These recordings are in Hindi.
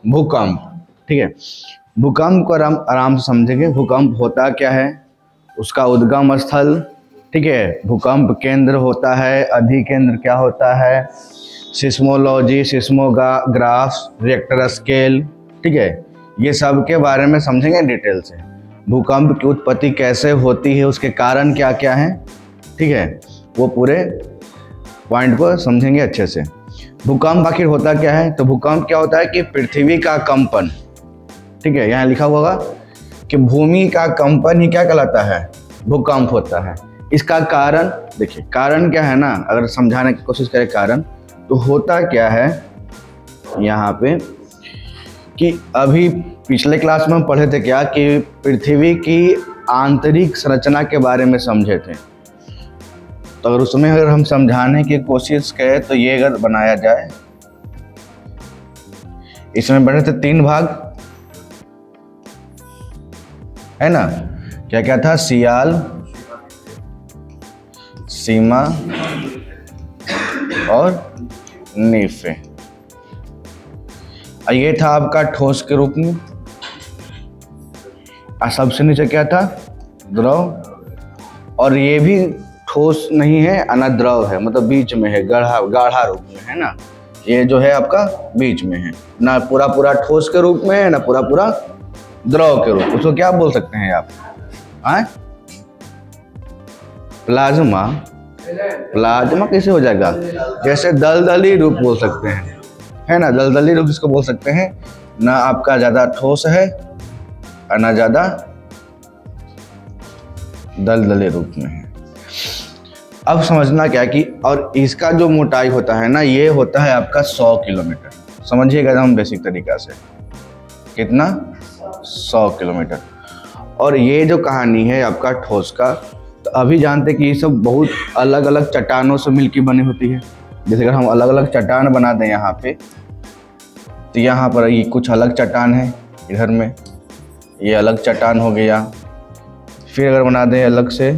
भूकंप। ठीक है, भूकंप को आराम से समझेंगे। भूकंप होता क्या है, उसका उद्गम स्थल, ठीक है, भूकंप केंद्र होता है, अधिकेंद्र क्या होता है, सिस्मोलॉजी, सिस्मोग्राफ्स, रिएक्टर स्केल, ठीक है, ये सब के बारे में समझेंगे डिटेल से। भूकंप की उत्पत्ति कैसे होती है, उसके कारण क्या क्या हैं, ठीक है, वो पूरे पॉइंट को समझेंगे अच्छे से। भूकंप आखिर होता क्या है, तो भूकंप क्या होता है कि पृथ्वी का कंपन, ठीक है, यहाँ लिखा होगा कि भूमि का कंपन ही क्या कहलाता है, भूकंप होता है। इसका कारण देखिए, कारण क्या है ना, अगर समझाने की कोशिश करें कारण, तो होता क्या है यहाँ पे कि अभी पिछले क्लास में हम पढ़े थे क्या कि पृथ्वी की आंतरिक संरचना के बारे में समझे थे। तो अगर उसमें अगर हम समझाने की कोशिश करें तो ये अगर बनाया जाए, इसमें बने थे 3 भाग, है ना, क्या क्या था, सियाल, सीमा और नीफे। ये था आपका ठोस के रूप में, और सबसे नीचे क्या था, द्रव, और ये भी ठोस नहीं है अनद्रव है, मतलब बीच में है, गाढ़ा रूप में है ना, ये जो है आपका बीच में है, ना पूरा पूरा ठोस के रूप में है, ना पूरा पूरा द्रव के रूप। उसको क्या बोल सकते हैं आप, प्लाज्मा। प्लाज्मा कैसे हो जाएगा, जैसे दलदली रूप बोल सकते हैं, है ना, दलदली रूप इसको बोल सकते हैं, ना आपका ज़्यादा ठोस है और ना ज़्यादा दलदली रूप में है। अब समझना क्या कि, और इसका जो मोटाई होता है ना, ये होता है आपका 100 किलोमीटर। समझिएगा हम बेसिक तरीका से, कितना, 100 किलोमीटर। और ये जो कहानी है आपका ठोस का, तो अभी जानते कि ये सब बहुत अलग अलग चट्टानों से मिलकर बनी होती है। जैसे अगर हम अलग अलग चट्टान बना दें यहाँ पे, तो यहाँ पर ये कुछ अलग चट्टान है, इधर में ये अलग चट्टान हो गया, फिर अगर बना दें अलग से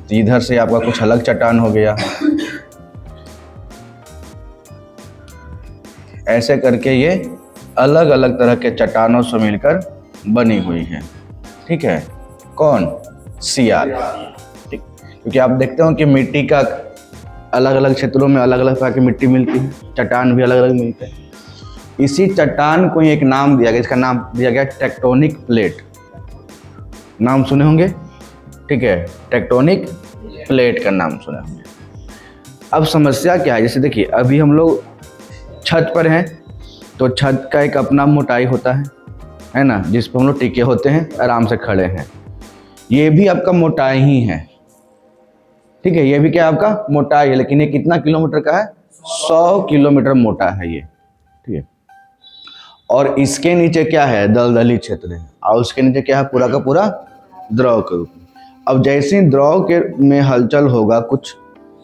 तो इधर से आपका कुछ अलग चट्टान हो गया, ऐसे करके ये अलग अलग तरह के चट्टानों से मिलकर बनी हुई है। ठीक है, कौन, सियाल। ठीक, क्योंकि आप देखते हो कि मिट्टी का अलग अलग क्षेत्रों में अलग अलग तरह की मिट्टी मिलती है, चट्टान भी अलग अलग मिलते हैं। इसी चट्टान को एक नाम दिया गया, इसका नाम दिया गया टेक्टोनिक प्लेट। नाम सुने होंगे, ठीक है, टेक्टोनिक प्लेट का नाम सुने होंगे। अब समस्या क्या है, जैसे देखिए अभी हम लोग छत पर हैं, तो छत का एक अपना मोटाई होता है ना, जिस पर हम लोग टिके होते हैं, आराम से खड़े हैं। ये भी आपका मोटाई ही है, ठीक है, ये भी क्या आपका मोटाई है, लेकिन ये कितना किलोमीटर का है, 100 किलोमीटर मोटा है ये, ठीक है। और इसके नीचे क्या है, दलदली क्षेत्र है, और उसके नीचे क्या है, पूरा का पूरा द्रव के रूप में। अब जैसे द्रव के में हलचल होगा कुछ,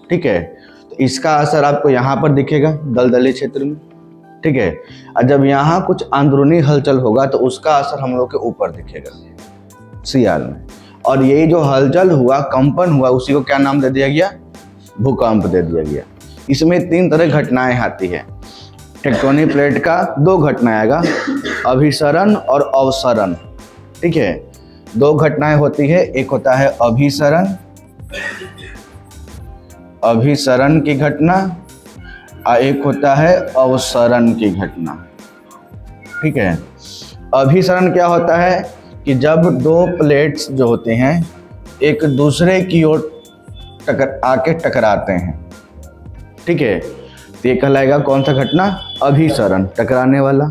ठीक है, तो इसका असर आपको यहाँ पर दिखेगा दलदली क्षेत्र में, ठीक है। और जब यहाँ कुछ अंदरूनी हलचल होगा तो उसका असर हम लोग के ऊपर दिखेगा, सियाल में। और यही जो हलचल हुआ, कंपन हुआ, उसी को क्या नाम दे दिया गया, भूकंप दे दिया गया। इसमें 3 तरह घटनाएं आती है। टेक्टोनिक प्लेट का 2 घटना आएगा, अभिसरण और अवसरण, ठीक है। 2 घटनाएं होती है, एक होता है अभिसरण, अभिसरण की घटना, और एक होता है अवसरण की घटना, ठीक है। अभिसरण क्या होता है कि जब 2 प्लेट्स जो होते हैं एक दूसरे की ओर आके टकराते हैं, ठीक है, तो ये कहलाएगा कौन सा घटना, अभिसरण, टकराने वाला।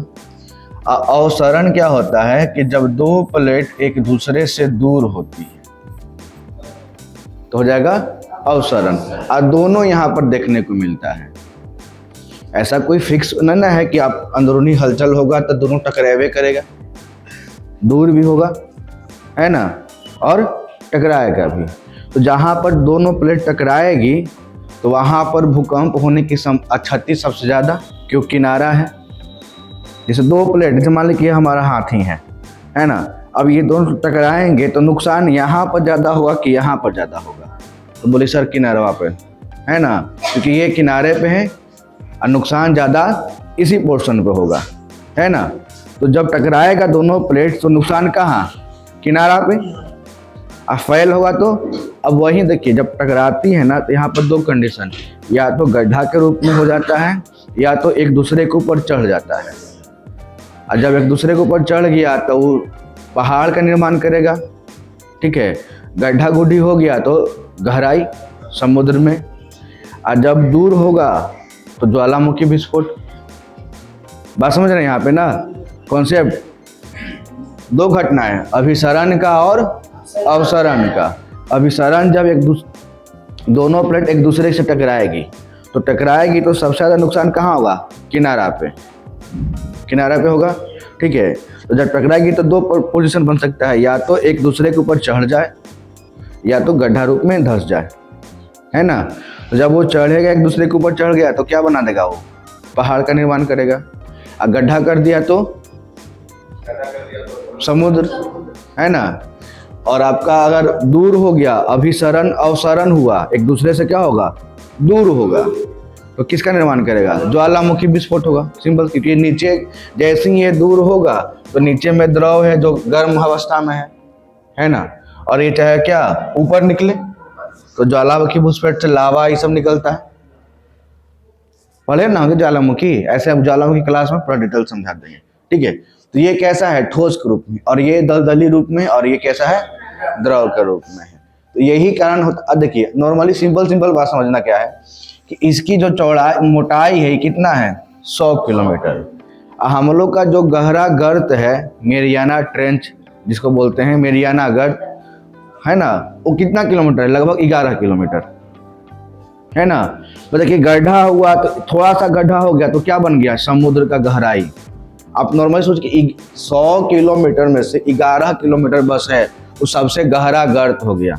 अवसरण क्या होता है कि जब 2 प्लेट एक दूसरे से दूर होती है तो हो जाएगा अवसरण, और दोनों यहाँ पर देखने को मिलता है। ऐसा कोई फिक्स नहीं है कि आप अंदरूनी हलचल होगा तो दोनों टकरावे करेगा, दूर भी होगा, है ना, और टकराएगा भी। तो जहाँ पर दोनों प्लेट टकराएगी तो वहाँ पर भूकंप होने की क्षति सबसे ज़्यादा, क्यों, किनारा है। जैसे 2 प्लेट, जैसे मान लीजिए हमारा हाथी है ना, अब ये दोनों टकराएंगे तो नुकसान यहाँ पर ज़्यादा होगा कि यहाँ पर ज़्यादा होगा, तो बोले सर किनारा पे, है ना, क्योंकि ये किनारे पे है और नुकसान ज़्यादा इसी पोर्शन पे होगा, है ना। तो जब टकराएगा दोनों प्लेट तो नुकसान कहाँ, किनारा पे। अब फेल होगा तो अब वही देखिए, जब टकराती है ना तो यहाँ पर दो कंडीशन, या तो गड्ढा के रूप में हो जाता है या तो एक दूसरे के ऊपर चढ़ जाता है। और जब एक दूसरे के ऊपर चढ़ गया तो वो पहाड़ का निर्माण करेगा, ठीक है। गड्ढा गुड्ढी हो गया तो गहराई समुद्र में, और जब दूर होगा तो ज्वालामुखी विस्फोट। बात समझ रहे हैं यहाँ पे ना कॉन्सेप्ट। दो घटना है, अभिसरण का और अवसरण का। अभिसरण जब दोनों प्लेट एक दूसरे से टकराएगी तो सबसे ज़्यादा नुकसान कहाँ होगा, किनारा पे, किनारा पे होगा, ठीक है। तो जब टकराएगी तो दो पोजीशन बन सकता है, या तो एक दूसरे के ऊपर चढ़ जाए या तो गड्ढा रूप में धंस जाए, है ना। तो जब वो चढ़ेगा, एक दूसरे के ऊपर चढ़ गया तो क्या बना देगा, वो पहाड़ का निर्माण करेगा। और गड्ढा कर दिया तो समुद्र, है ना। और आपका अगर दूर हो गया, अभिसरण अवसरण हुआ, एक दूसरे से क्या होगा, दूर होगा, तो किसका निर्माण करेगा, ज्वालामुखी विस्फोट होगा। सिंपल, क्योंकि नीचे जैसे ही ये दूर होगा तो नीचे में द्रव है जो गर्म अवस्था में है ना। और ये चाहे क्या ऊपर निकले तो ज्वालामुखी विस्फोट से लावा ये सब निकलता है। पढ़े ना होंगे ज्वालामुखी, ऐसे हम ज्वालामुखी क्लास में पूरा डिटेल समझा देंगे, ठीक है। तो ये कैसा है, ठोस के रूप में, और ये दलदली रूप में, और ये कैसा है, द्रव के रूप में है। तो यही कारण होता। अब देखिए नॉर्मली सिंपल बात समझना क्या है कि इसकी जो चौड़ाई मोटाई है कितना है, 100 किलोमीटर। हम लोग का जो गहरा गर्त है मेरियाना ट्रेंच जिसको बोलते हैं, मेरियाना गर्त है ना, वो कितना किलोमीटर है, लगभग 11 किलोमीटर, है ना। तो देखिए गड्ढा हुआ तो थोड़ा सा गड्ढा हो गया तो क्या बन गया, समुद्र का गहराई। आप नॉर्मली सोच के 100 किलोमीटर में से 11 किलोमीटर बस है, वो सबसे गहरा गर्त हो गया।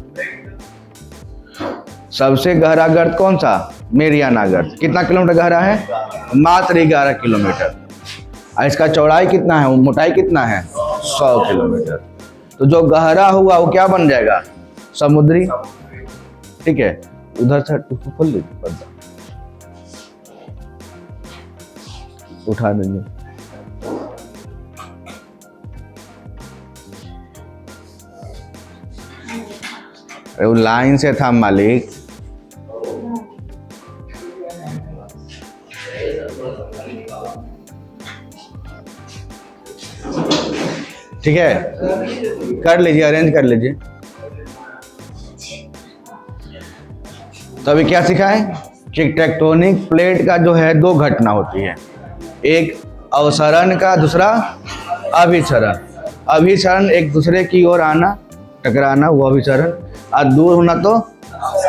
सबसे गहरा गर्त कौन सा, मेरियाना गर्त। कितना किलोमीटर गहरा है, मात्र 11 किलोमीटर। और इसका चौड़ाई कितना है, मोटाई कितना है, 100 किलोमीटर। तो जो गहरा हुआ वो क्या बन जाएगा, समुद्री, ठीक है। उधर से खोल लीजिए पर्दा, उठा देंगे। अरे वो लाइन से था मालिक। ठीक है, कर लीजिए, अरेंज कर लीजिए। तो अभी क्या सीखा है कि टेक्टोनिक प्लेट का जो है दो घटना होती है, एक अवसरण का, दूसरा अभिसरण। अभिसरण एक दूसरे की ओर आना, टकराना, वो अभिसरण, और दूर होना तो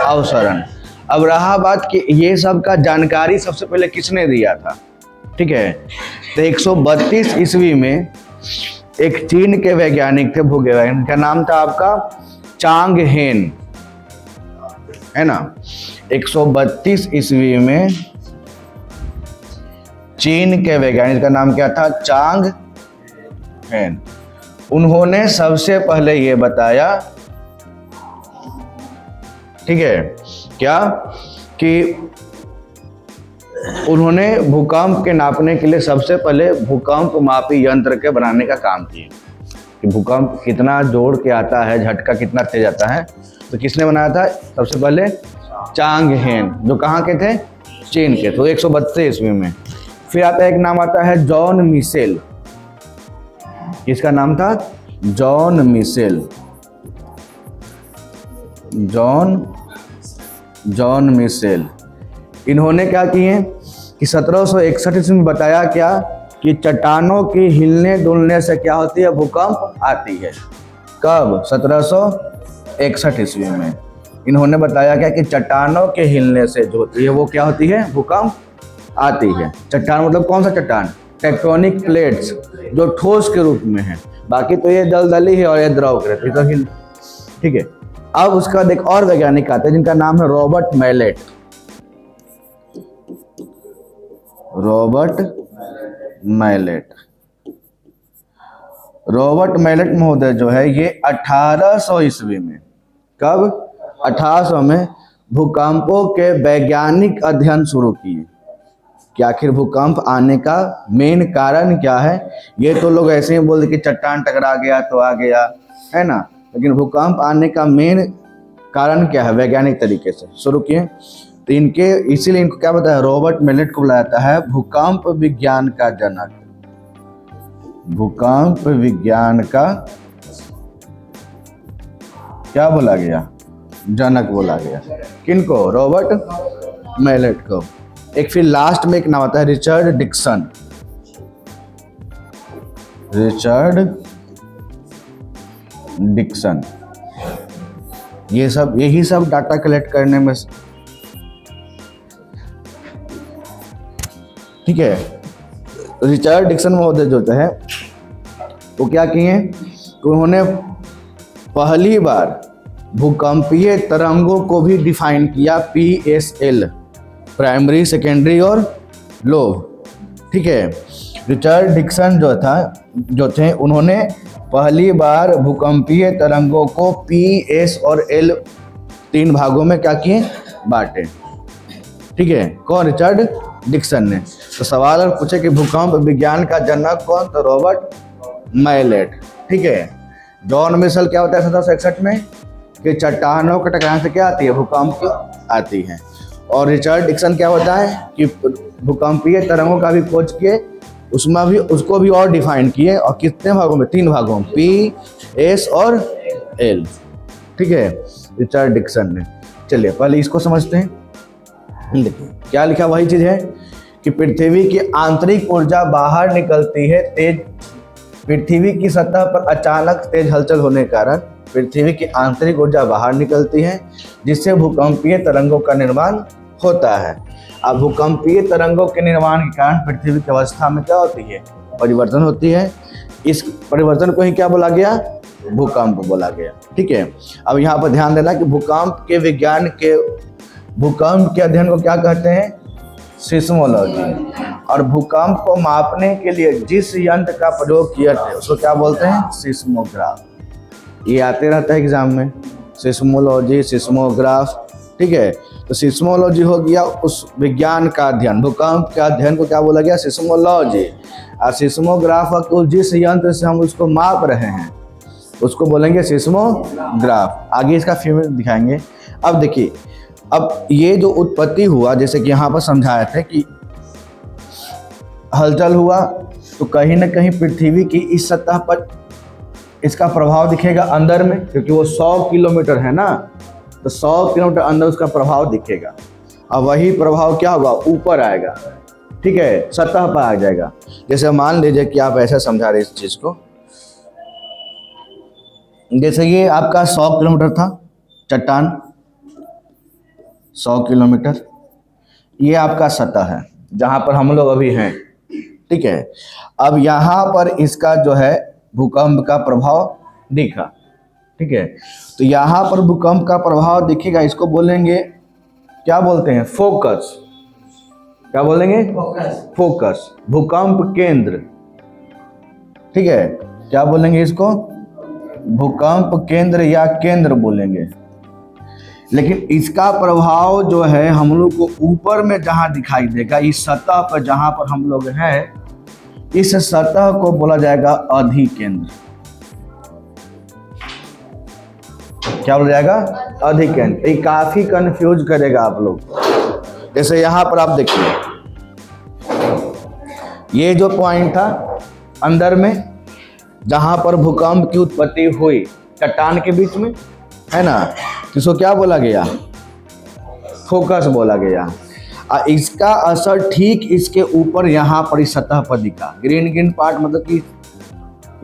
अवसरण। अब रहा बात कि ये सब का जानकारी सबसे पहले किसने दिया था, ठीक है। तो 132 ईस्वी में एक चीन के वैज्ञानिक थे, भूगोल वैज्ञानिक, का नाम था आपका चांग हेन, है ना। 132 ईस्वी में चीन के वैज्ञानिक का नाम क्या था, चांग हेन। उन्होंने सबसे पहले ये बताया, ठीक है, क्या कि उन्होंने भूकंप के नापने के लिए सबसे पहले भूकंप मापी यंत्र के बनाने का काम किया कि भूकंप कितना जोड़ के आता है, झटका कितना तेज आता है। तो किसने बनाया था, सबसे पहले चांग हेन, जो कहाँ के थे, चीन के। तो 132 ईस्वी में। फिर आता है एक नाम आता है जॉन मिशेल। किसका नाम था, जॉन मिशेल। John Michel. इन्होंने क्या किए कि 1761 ईस्वी में बताया क्या कि चट्टानों की हिलने डुलने से क्या होती है, भूकंप आती है। कब, 1761 ईस्वी में इन्होंने बताया क्या कि चट्टानों के हिलने से जो होती है वो क्या होती है, भूकंप आती है। चट्टान मतलब कौन सा चट्टान, टेक्टोनिक प्लेट्स जो ठोस के रूप में है, बाकी तो ये दलदली है और ये द्रव के रहती है, तो हिल, ठीक है। अब उसके बाद एक और वैज्ञानिक आते हैं जिनका नाम है रॉबर्ट मैलेट। रॉबर्ट मैलेट महोदय जो है ये 1800 ईस्वी में, कब, 1800 में भूकंपों के वैज्ञानिक अध्ययन शुरू किए। कि आखिर भूकंप आने का मेन कारण क्या है। ये तो लोग ऐसे ही बोलते कि चट्टान टकरा गया तो आ गया, है ना, लेकिन भूकंप आने का मेन कारण क्या है वैज्ञानिक तरीके से शुरू किए। तो इनके इसीलिए इनको क्या बताया, रॉबर्ट मेलेट को बुलाया जाता है भूकंप विज्ञान का जनक। भूकंप विज्ञान का क्या बोला गया, जनक बोला गया। किनको, रॉबर्ट मेलेट को। एक फिर लास्ट में एक नाम आता है रिचर्ड डिक्सन। रिचर्ड डिक्सन, यही सब डाटा कलेक्ट करने में, ठीक है। रिचर्ड डिक्सन महोदय जो है वो क्या किए, तो उन्होंने पहली बार भूकंपीय तरंगों को भी डिफाइन किया, PSL, प्राइमरी, सेकेंडरी और लो, ठीक है। रिचर्ड डिक्सन जो थे उन्होंने पहली बार भूकंपीय तरंगों को PS और L 3 भागों में क्या किए, बांटे, ठीक है। कौन, रिचर्ड डिक्सन ने। तो सवाल और पूछे कि भूकंप विज्ञान का जनक कौन, तो रॉबर्ट मेलेट, ठीक है। जॉन मिशेल क्या होता है 1761 में कि चट्टानों के टकराने से क्या आती है, भूकंप आती है। और रिचर्ड डिक्सन क्या होता है कि भूकंपीय तरंगों का भी खोज किए, उसमें भी उसको भी और डिफाइन किए, और कितने भागों में, 3 भागों में, PS और L, ठीक है, रिचर्ड डिक्सन ने। चलिए पहले इसको समझते हैं। देखिए क्या लिखा, वही चीज है कि पृथ्वी की आंतरिक ऊर्जा बाहर निकलती है तेज, पृथ्वी की सतह पर अचानक तेज हलचल होने के कारण पृथ्वी की आंतरिक ऊर्जा बाहर निकलती है, जिससे भूकंपीय तरंगों का निर्माण होता है। अब भूकंपीय तरंगों के निर्माण के कारण पृथ्वी की अवस्था में क्या होती है, परिवर्तन होती है। इस परिवर्तन को ही क्या बोला गया, भूकंप बोला गया, ठीक है। अब यहाँ पर ध्यान देना कि भूकंप के अध्ययन को क्या कहते हैं, सिस्मोलॉजी। और भूकंप को मापने के लिए जिस यंत्र का प्रयोग किया जाता है उसको क्या बोलते हैं, सिस्मोग्राफ। ये आते रहता है एग्जाम में, सिस्मोलॉजी, सिस्मोग्राफ, ठीक है। तो सिस्मोलॉजी हो गया उस विज्ञान का अध्ययन, भूकंप के अध्ययन को क्या बोला गया, सिस्मोलॉजी। और सिस्मोग्राफ को जिस यंत्र से हम उसको माप रहे हैं उसको बोलेंगे सिस्मोग्राफ। आगे इसका फिगर दिखाएंगे। अब देखिए, अब ये जो उत्पत्ति हुआ, जैसे कि यहाँ पर समझाया था कि हलचल हुआ तो कहीं ना कहीं पृथ्वी की इस सतह पर इसका प्रभाव दिखेगा अंदर में, क्योंकि वो 100 किलोमीटर है ना, तो 100 किलोमीटर अंदर उसका प्रभाव दिखेगा। अब वही प्रभाव क्या होगा, ऊपर आएगा, ठीक है, सतह पर आ जाएगा। जैसे मान लीजिए कि आप ऐसा समझा रहे इस चीज को, जैसे ये आपका 100 किलोमीटर था चट्टान, 100 किलोमीटर, ये आपका सतह है जहाँ पर हम लोग अभी हैं, ठीक है। अब यहाँ पर इसका जो है भूकंप का प्रभाव दिखा, ठीक है। तो यहाँ पर भूकंप का प्रभाव दिखेगा, इसको बोलेंगे, क्या बोलते हैं, फोकस। क्या बोलेंगे, फोकस, भूकंप केंद्र, ठीक है। क्या बोलेंगे इसको, भूकंप केंद्र या केंद्र बोलेंगे। लेकिन इसका प्रभाव जो है हम लोग को ऊपर में जहां दिखाई देगा, इस सतह पर जहां पर हम लोग हैं, इस सतह को बोला जाएगा अधिकेंद्र। क्या बोला जाएगा, अधिकेंद्र। ये काफी कंफ्यूज करेगा आप लोग। जैसे यहां पर आप देखिए, ये जो पॉइंट था अंदर में जहां पर भूकंप की उत्पत्ति हुई चट्टान के बीच में, है ना, इसको क्या बोला गया, फोकस बोला गया। इसका असर ठीक इसके ऊपर यहाँ पर इस सतह पर दिखा। ग्रीन ग्रीन पार्ट मतलब कि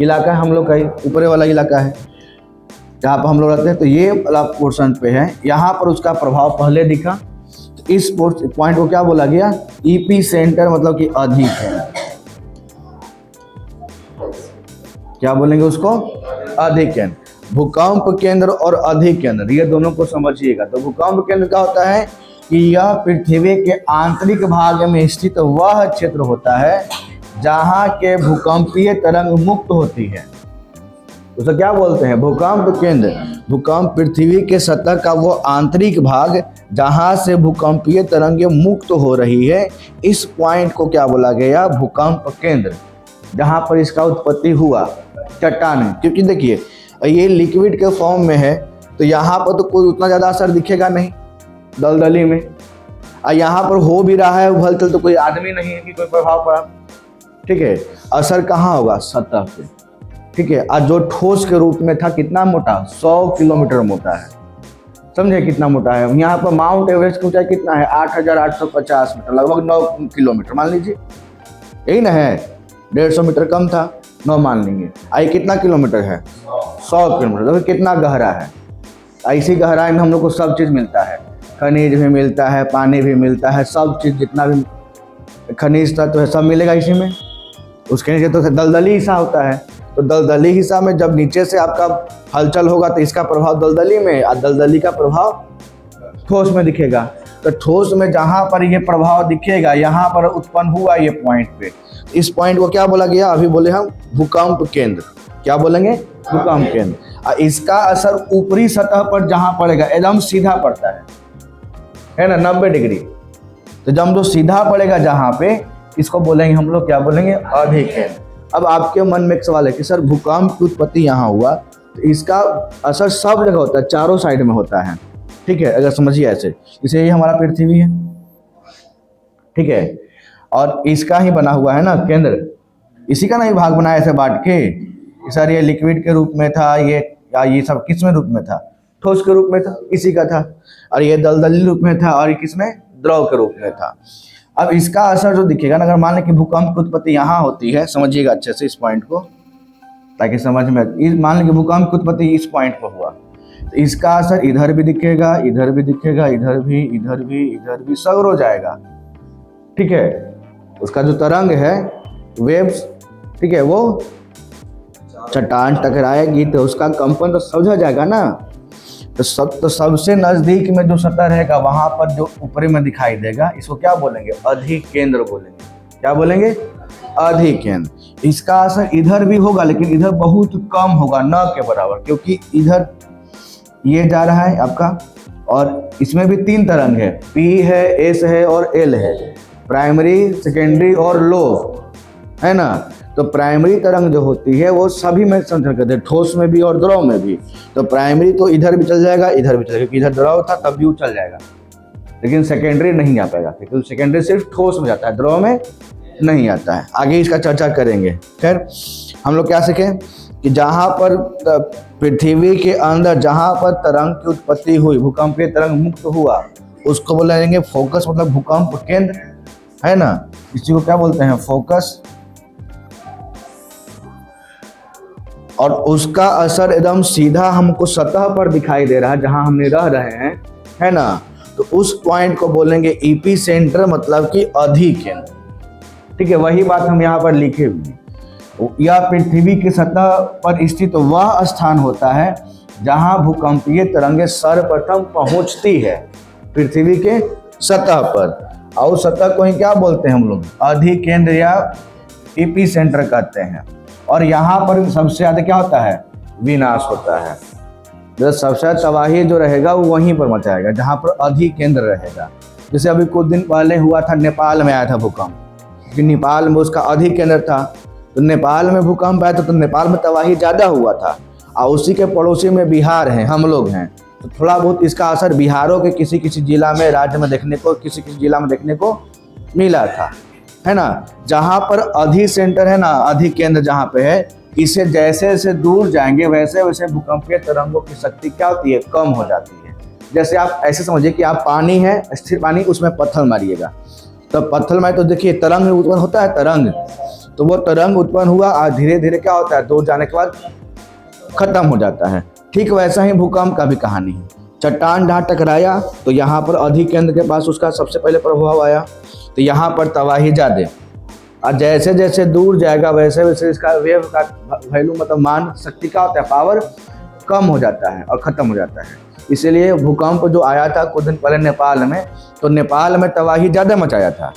इलाका है हम लोग का, ऊपरे वाला इलाका है जहाँ पर हम लोग रहते हैं, तो ये वाला पोर्शन पे है, यहाँ पर उसका प्रभाव पहले दिखा। तो इस पॉइंट को क्या बोला गया, ईपी सेंटर, मतलब कि अधिक है। क्या बोलेंगे उसको, अधिक केंद्र। भूकंप केंद्र और अधिक केंद्र, ये दोनों को समझिएगा। तो भूकंप केंद्र क्या होता है कि यह पृथ्वी के आंतरिक भाग में स्थित वह क्षेत्र होता है जहां के भूकंपीय तरंग मुक्त होती है। उसे क्या बोलते हैं? भूकंप केंद्र। भूकंप पृथ्वी के सतह का वो आंतरिक भाग जहां से भूकंपीय तरंगें मुक्त हो रही है, इस पॉइंट को क्या बोला गया? भूकंप केंद्र। जहां पर इसका उत्पत्ति हुआ चट्टान में, क्योंकि देखिए ये लिक्विड के फॉर्म में है तो यहाँ पर तो कोई उतना ज़्यादा असर दिखेगा नहीं दलदली में, और यहाँ पर हो भी रहा है उभल तो कोई आदमी नहीं है कि कोई प्रभाव पड़ा, ठीक है। असर कहाँ होगा? सतह पे, ठीक है। और जो ठोस के रूप में था कितना मोटा? 100 किलोमीटर मोटा है, समझे कितना मोटा है। यहाँ पर माउंट एवरेस्ट की ऊंचाई कितना है? 8,850 मीटर, लगभग 9 किलोमीटर मान लीजिए, यही ना है। 150 मीटर कम था, 9 मान लेंगे। आई कितना किलोमीटर है? 100 किलोमीटर। देखो कितना गहरा है। ऐसी गहराई में हम लोग को सब चीज़ मिलता है, खनिज भी मिलता है, पानी भी मिलता है, सब चीज़ जितना भी खनिज तत्व है सब मिलेगा इसी में। उसके नीचे तो दलदली हिस्सा होता है, तो दलदली हिस्सा में जब नीचे से आपका हलचल होगा तो इसका प्रभाव दलदली में, और दलदली का प्रभाव ठोस में दिखेगा। तो ठोस में जहाँ पर ये प्रभाव दिखेगा, यहाँ पर उत्पन्न हुआ ये पॉइंट पे, इस पॉइंट को क्या बोला गया? अभी बोले हम भूकंप केंद्र। क्या बोलेंगे? भूकंप केंद्र। और इसका असर ऊपरी सतह पर जहाँ पड़ेगा एकदम सीधा पड़ता है ना, 90 डिग्री। तो जब जो सीधा पड़ेगा जहाँ पे, इसको बोलेंगे हम लोग, क्या बोलेंगे? अधिकेंद्र। अब आपके मन में एक सवाल है कि सर भूकंप की उत्पत्ति यहाँ हुआ तो इसका असर सब जगह होता है, चारों साइड में होता है, ठीक है। अगर समझिए ऐसे, जैसे ये हमारा पृथ्वी है, ठीक है, और इसका ही बना हुआ है ना केंद्र, इसी का नहीं भाग बनाया ऐसे बांट के। सर ये लिक्विड के रूप में था, ये सब किस में रूप में था? ठोस के रूप में था, इसी का था। और ये दलदली रूप में था, और ये किस में? द्रव के रूप में था। अब इसका असर जो दिखेगा ना, अगर मान लें कि भूकंप की उत्पत्ति यहाँ होती है, समझिएगा अच्छे से इस पॉइंट को ताकि समझ में। मान लें कि भूकंप की उत्पत्ति इस पॉइंट पर हुआ, तो इसका असर इधर भी दिखेगा, इधर भी दिखेगा, इधर भी, इधर भी, इधर भी, सगरो जाएगा, ठीक है। उसका जो तरंग है, वेव्स, ठीक है, वो चट्टान टकराएगी तो उसका कंपन तो समझा जाएगा ना। तो सबसे नजदीक में जो सतह रहेगा वहां पर जो ऊपरी में दिखाई देगा, इसको क्या बोलेंगे? अधिकेंद्र बोलेंगे। क्या बोलेंगे? अधिकेंद्र। इसका असर इधर भी होगा लेकिन इधर बहुत कम होगा, न के बराबर, क्योंकि इधर ये जा रहा है आपका, और इसमें भी 3 तरंग है, P है, S है और L है, प्राइमरी, सेकेंडरी और लो, है ना। तो प्राइमरी तरंग जो होती है वो सभी में संचरण करते हैं, ठोस में भी और द्रव में भी। तो प्राइमरी तो इधर भी चल जाएगा, इधर भी चल जाएगा, क्योंकि इधर द्रव था तब भी चल जाएगा, लेकिन सेकेंडरी नहीं आ पाएगा, क्योंकि सेकेंडरी सिर्फ ठोस में जाता है, द्रव में नहीं आता है। आगे इसका चर्चा करेंगे। खैर, हम लोग क्या सीखें कि जहाँ पर पृथ्वी के अंदर जहाँ पर तरंग की उत्पत्ति हुई, भूकंपीय तरंग मुक्त हुआ, उसको बोलेंगे फोकस, मतलब भूकंप केंद्र, है ना। इसी को क्या बोलते हैं? फोकस। और उसका असर एकदम सीधा हमको सतह पर दिखाई दे रहा है जहां हमने रह रहे हैं, है ना। तो उस पॉइंट को बोलेंगे ईपी सेंटर, मतलब कि अधिकेंद्र, ठीक है। वही बात हम यहाँ पर लिखे हुए। यह पृथ्वी की सतह पर स्थित वह स्थान होता है जहां भूकंपीय तरंगें सर्वप्रथम पहुंचती है पृथ्वी के सतह पर, और सतह को ही क्या बोलते हैं हम लोग? अधिकेंद्र या ईपी सेंटर कहते हैं। और यहाँ पर सबसे ज्यादा क्या होता है? विनाश होता है। जो सबसे तबाही जो रहेगा वो वहीं पर मचाएगा जहाँ पर अधिकेंद्र रहेगा। जैसे अभी कुछ दिन पहले हुआ था, नेपाल में आया था भूकंप, क्योंकि नेपाल में उसका अधिकेंद्र था, तो नेपाल में भूकंप आया था तो नेपाल में तबाही ज़्यादा हुआ था। और उसी के पड़ोसी में बिहार है, हम लोग हैं, तो थोड़ा बहुत इसका असर बिहारों के किसी किसी जिला में, राज्य में देखने को, किसी किसी जिला में देखने को मिला था, है ना। जहाँ पर अधि सेंटर है ना, अधिकेंद्र जहाँ पे है, इससे जैसे जैसे दूर जाएंगे वैसे वैसे भूकंपीय तरंगों की शक्ति क्या होती है? कम हो जाती है। जैसे आप ऐसे समझिए कि आप पानी है, स्थिर पानी, उसमें पत्थर मारिएगा, तो पत्थर मारे तो देखिए तरंग उत्पन्न होता है, तरंग, तो वो तरंग उत्पन्न हुआ और धीरे धीरे क्या होता है? दूर जाने के बाद खत्म हो जाता है। ठीक वैसा ही भूकंप का भी कहानी है। चट्टान जहाँ टकराया तो यहाँ पर अधिकेंद्र के पास उसका सबसे पहले प्रभाव आया, तो यहाँ पर तबाही ज़्यादा, और जैसे जैसे दूर जाएगा वैसे वैसे इसका वेव का वैल्यू, मतलब मान, शक्ति का होता है, पावर कम हो जाता है और ख़त्म हो जाता है। इसीलिए भूकंप जो आया था कुछ दिन पहले नेपाल में, तो नेपाल में तबाही ज़्यादा मचाया था,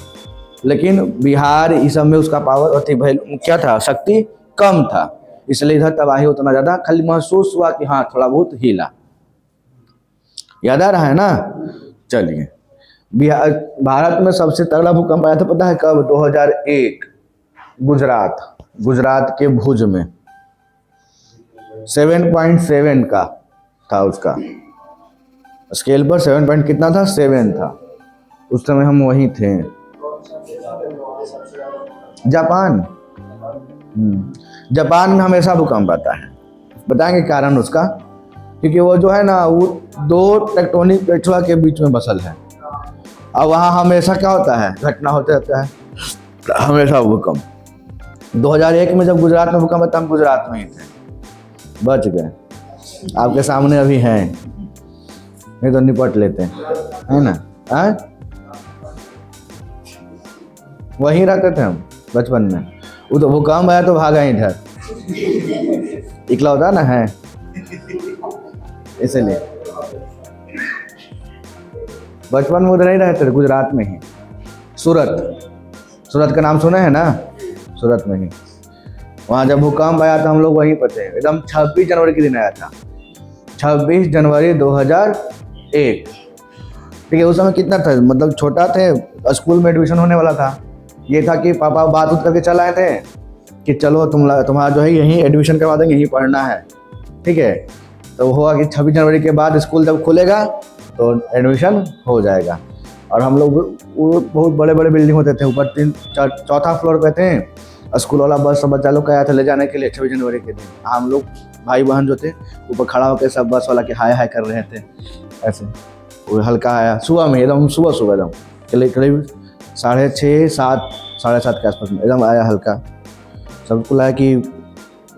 लेकिन बिहार इस सब में उसका पावर वैल्यू क्या था? शक्ति कम था। इसलिए इधर तबाही उतना ज़्यादा, खाली महसूस हुआ कि हाँ थोड़ा बहुत हिला। याद आ रहा है ना? चलिए, बिहार भारत में सबसे तगड़ा भूकंप आया था पता है कब? 2001 गुजरात के भुज में 7.7 का था, उसका स्केल पर 7 पॉइंट कितना था? 7 था। उस समय हम वहीं थे। जापान में हमेशा भूकंप आता है। बताएंगे कारण उसका? क्योंकि वो जो है ना, वो 2 टेक्टोनिक प्लेटों के बीच में बसल है, और वहाँ हमेशा क्या होता है? घटना होते रहता है, हमेशा भूकंप। 2001 में जब गुजरात में भूकंप आता, हम गुजरात में ही थे, बच गए। आपके सामने अभी हैं, नहीं तो निपट लेते हैं, है ना? वहीं रहते थे हम बचपन में। वो तो भूकंप आया तो भागा इधर, इकलौता ना है इसलिए। बचपन में उधर ही रहते थे, गुजरात में ही। सूरत का नाम सुने हैं ना? सूरत में ही। वहाँ जब भूकंप आया था हम लोग वहीं पर थे। एकदम 26 जनवरी के दिन आया था, 26 जनवरी 2001। ठीक है, उस समय कितना था, मतलब छोटा थे, स्कूल में एडमिशन होने वाला था। ये था कि पापा बात उत करके चल आए थे कि चलो तुम्हारा जो है यहीं एडमिशन करवा देंगे, यहीं पढ़ना है। ठीक है, तो हुआ कि 26 जनवरी के बाद स्कूल जब खुलेगा तो एडमिशन हो जाएगा। और हम लोग बहुत बड़े बड़े बिल्डिंग होते थे, ऊपर 4था फ्लोर पे थे। स्कूल वाला बस सब बच्चा लोग का आया था ले जाने के लिए 26 जनवरी के दिन। हम लोग भाई बहन जो थे ऊपर खड़ा होकर सब बस वाला के हाय हाय कर रहे थे ऐसे। वो हल्का आया सुबह में, एकदम सुबह एकदम करीब 6:30 7:30 के आसपास में एकदम आया हल्का। सबको लगा कि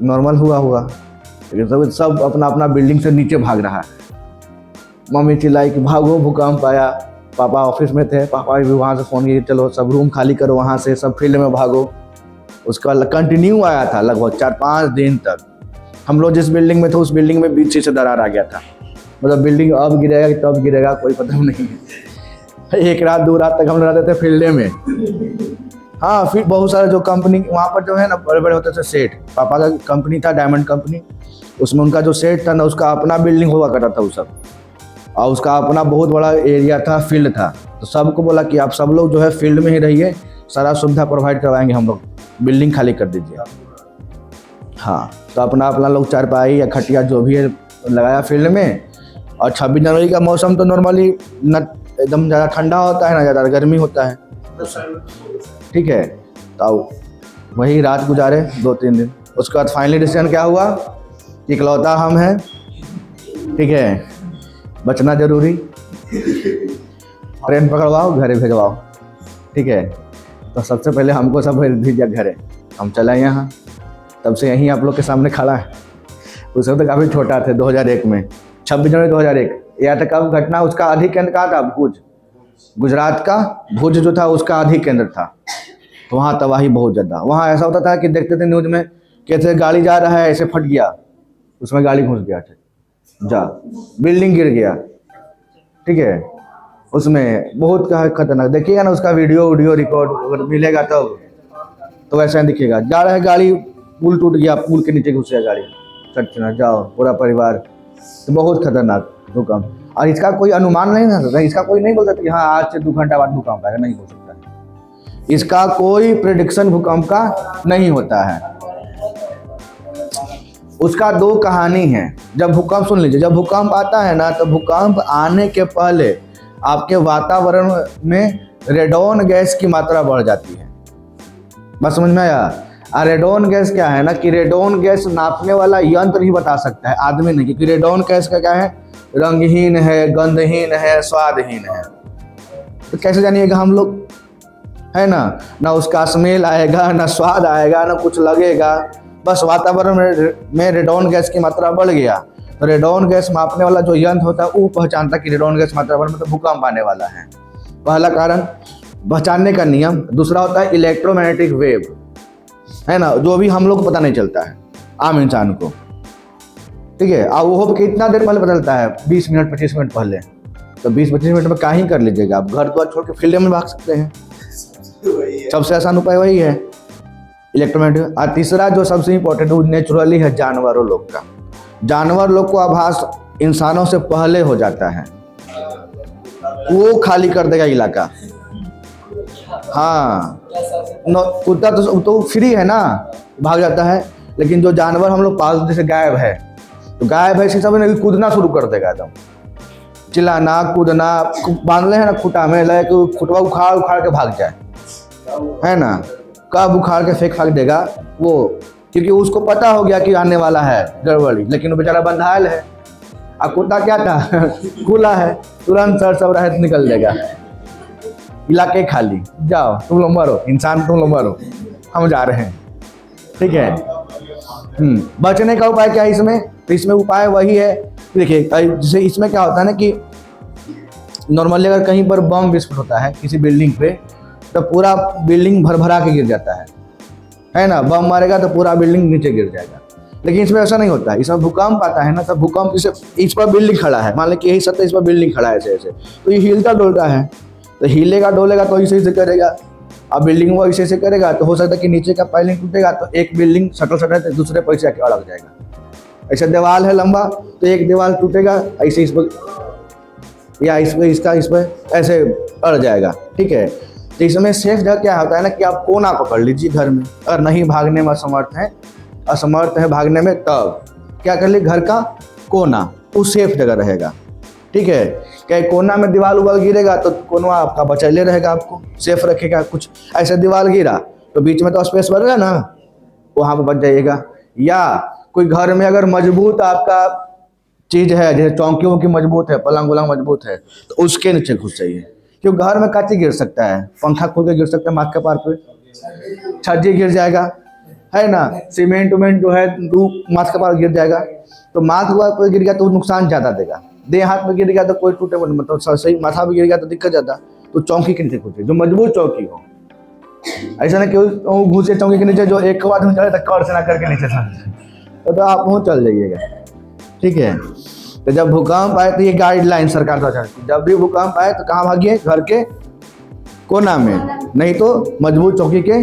नॉर्मल हुआ, लेकिन सब अपना अपना बिल्डिंग से नीचे भाग रहा है। मम्मी चिल्लाई कि भागो भूकंप आया। पापा ऑफिस में थे, पापा भी वहाँ से फ़ोन किए चलो सब रूम खाली करो, वहाँ से सब फील्ड में भागो। उसका कंटिन्यू आया था लगभग 4-5 दिन तक। हम लोग जिस बिल्डिंग में थे उस बिल्डिंग में बीच से दरार आ गया था, मतलब बिल्डिंग अब गिरेगा कि तब गिरेगा कोई पता नहीं है। 1 रात 2 रात तक हम लोग रहते थे फील्ड में। हाँ, फिर बहुत सारे जो कंपनी वहाँ पर जो है ना बड़े बड़े होते थे सेठ। पापा का कंपनी था डायमंड कंपनी, उसमें उनका जो सेठ था ना उसका अपना बिल्डिंग हुआ करता था वो सब, और उसका अपना बहुत बड़ा एरिया था, फील्ड था। तो सबको बोला कि आप सब लोग जो है फील्ड में ही रहिए, सारा सुविधा प्रोवाइड करवाएंगे हम लोग, बिल्डिंग खाली कर दीजिए। हाँ, तो अपना लोग चारपाई या खटिया जो भी है लगाया फील्ड में। और 26 जनवरी का मौसम तो नॉर्मली न एकदम ज़्यादा ठंडा होता है ना ज़्यादा गर्मी होता है, ठीक है। तो वही रात गुजारे 2-3 दिन। उसके बाद फाइनली डिसीजन क्या हुआ कि इकलौता हम हैं, ठीक है, बचना जरूरी, ट्रेन पकड़वाओ घरे भेजवाओ, ठीक है। तो सबसे पहले हमको सब भेज दिया घरे, हम चले यहाँ। तब से यहीं आप लोग के सामने खड़ा है। उस वक्त काफ़ी छोटा थे 2001 में, 26 जनवरी 2001। यह तक कब घटना, उसका अधिक केंद्र कहाँ था? भुज, गुजरात का भुज जो था उसका अधिक केंद्र था। तो वहाँ तबाही बहुत ज़्यादा। वहाँ ऐसा होता था कि देखते थे न्यूज़ में कैसे गाड़ी जा रहा है, ऐसे फट गया, उसमें गाड़ी घुस गया, जा बिल्डिंग गिर गया, ठीक है। उसमें बहुत खतरनाक देखिएगा ना, उसका वीडियो रिकॉर्ड अगर मिलेगा तब तो वैसा दिखेगा। जा रहा है गाड़ी, पुल टूट गया, पुल के नीचे घुस गया गाड़ी, सच जाओ पूरा परिवार। तो बहुत खतरनाक भूकंप। और इसका कोई अनुमान नहीं ना सकता, इसका कोई नहीं बोल सकता कि हाँ आज से 2 घंटा बाद भूकंप आएगा, नहीं हो सकता। इसका कोई प्रेडिक्शन भूकंप का नहीं होता है। उसका 2 कहानी है। जब भूकंप, सुन लीजिए, जब भूकंप आता है ना तो भूकंप आने के पहले आपके वातावरण में रेडॉन गैस की मात्रा बढ़ जाती है। बस समझ में आया? रेडॉन गैस क्या है ना कि रेडॉन गैस नापने वाला यंत्र ही बता सकता है, आदमी नहीं। क्योंकि रेडॉन गैस का क्या है, रंगहीन है, गंधहीन है, स्वादहीन है। तो कैसे जानिएगा हम लोग, है ना उसका स्मेल आएगा, ना स्वाद आएगा, ना कुछ लगेगा। बस वातावरण में रेडॉन गैस की मात्रा बढ़ गया तो रेडॉन गैस मापने वाला जो यंत्र होता है वो पहचानता कि रेडॉन गैस मात्रा बढ़ में तो भूकंप आने वाला है। पहला कारण पहचानने का नियम। दूसरा होता है इलेक्ट्रोमैग्नेटिक वेव, है ना, जो भी हम लोग को पता नहीं चलता है आम इंसान को, ठीक है। और वो कितना देर पहले पता चलता है? 20 मिनट 25 मिनट पहले। तो 20-25 मिनट में क्या ही कर लीजिएगा आप, घर द्वार छोड़ के फील्ड में भाग सकते हैं। सबसे आसान उपाय वही है, इलेक्ट्रोमैग्नेटिक। और तीसरा जो सबसे इम्पोर्टेंट वो नेचुरली है जानवरों लोग का। जानवर लोग को आभास इंसानों से पहले हो जाता है, वो खाली कर देगा इलाका। हाँ, कुत्ता तो फ्री है ना, भाग जाता है, लेकिन जो जानवर हम लोग पालते जैसे गाय है, तो गाय भैंस सब है कूदना शुरू कर देगा एकदम, चिल्लाना कूदना। बांध ले है ना खुटा में, लगे कि खुटवा उखाड़ उखाड़ के भाग जाए, है ना, कब उखाड़ के फेंक देगा वो, क्योंकि उसको पता हो गया कि आने वाला है गड़बड़ी, लेकिन वो बेचारा बंधायल है। और कुत्ता क्या था खुला है, तुरंत सर सब रहत निकल देगा, इलाके खाली, जाओ तुम लोग मरो, इंसान तुम लोग मरो, हम जा रहे हैं। ठीक है। बचने का उपाय क्या है इसमें? तो इसमें उपाय वही है, देखिए जैसे इसमें क्या होता है ना कि नॉर्मली अगर कहीं पर बम विस्फोट होता है किसी बिल्डिंग पे, तो पूरा बिल्डिंग भर भरा के गिर जाता है ना, बम मारेगा तो पूरा बिल्डिंग नीचे गिर जाएगा। लेकिन इसमें ऐसा नहीं होता है, इसमें भूकंप आता है ना, सब भूकंप इस पर बिल्डिंग खड़ा है, मान लें कि यही सत्य इस पर बिल्डिंग खड़ा है ऐसे ऐसे, तो ये हिलता डोलता है, तो हिलेगा डोलेगा तो ऐसे ऐसे करेगा। अब बिल्डिंग वो ऐसे ऐसे करेगा तो हो सकता है कि नीचे का पाइलिंग टूटेगा, तो एक बिल्डिंग सटल तो दूसरे पर जाके अड़क जाएगा। ऐसा दीवार है लंबा, तो एक दीवार टूटेगा ऐसे इस पर, या इस पर ऐसे अड़ जाएगा। ठीक है। तो इसमें सेफ जगह क्या होता है ना कि आप कोना पकड़ लीजिए घर में, अगर नहीं भागने में असमर्थ है भागने में, तब क्या कर लीजिए घर का कोना, वो सेफ जगह रहेगा। ठीक है। क्या कोना में दीवार उबाल गिरेगा तो कोना आपका बचैले रहेगा, आपको सेफ रखेगा। कुछ ऐसे दीवार गिरा तो बीच में तो स्पेस बढ़ेगा ना, वहाँ पर बच जाइएगा। या कोई घर में अगर मजबूत आपका चीज़ है, जैसे चौकियों की मजबूत है, पलंग वलंग मजबूत है, तो उसके नीचे घुस जाइए, क्योंकि घर में काची गिर सकता है, पंखा खोल के गिर सकता है, माथ के पार पे छज्जी गिर जाएगा, है ना, सीमेंट उमेंट जो है माथ के पार गिर जाएगा, तो माथ पर गिर गया तो नुकसान ज़्यादा देगा। देह हाथ में गिर गया तो कोई टूटे मतलब सही, माथा में गिर गया तो दिक्कत ज़्यादा। तो चौकी के नीचे घुसे, जो मजबूत चौकी हो, ऐसा ना कि घुसे चौकी के नीचे जो एक बार चले तो कर से ना करके नीचे चल, तो आप वहाँ चल जाइएगा। ठीक है। तो जब भूकंप आए तो ये गाइडलाइन सरकार द्वारा, जब भी भूकंप आए तो कहाँ भागिए, घर के कोना में, नहीं तो मजबूत चौकी के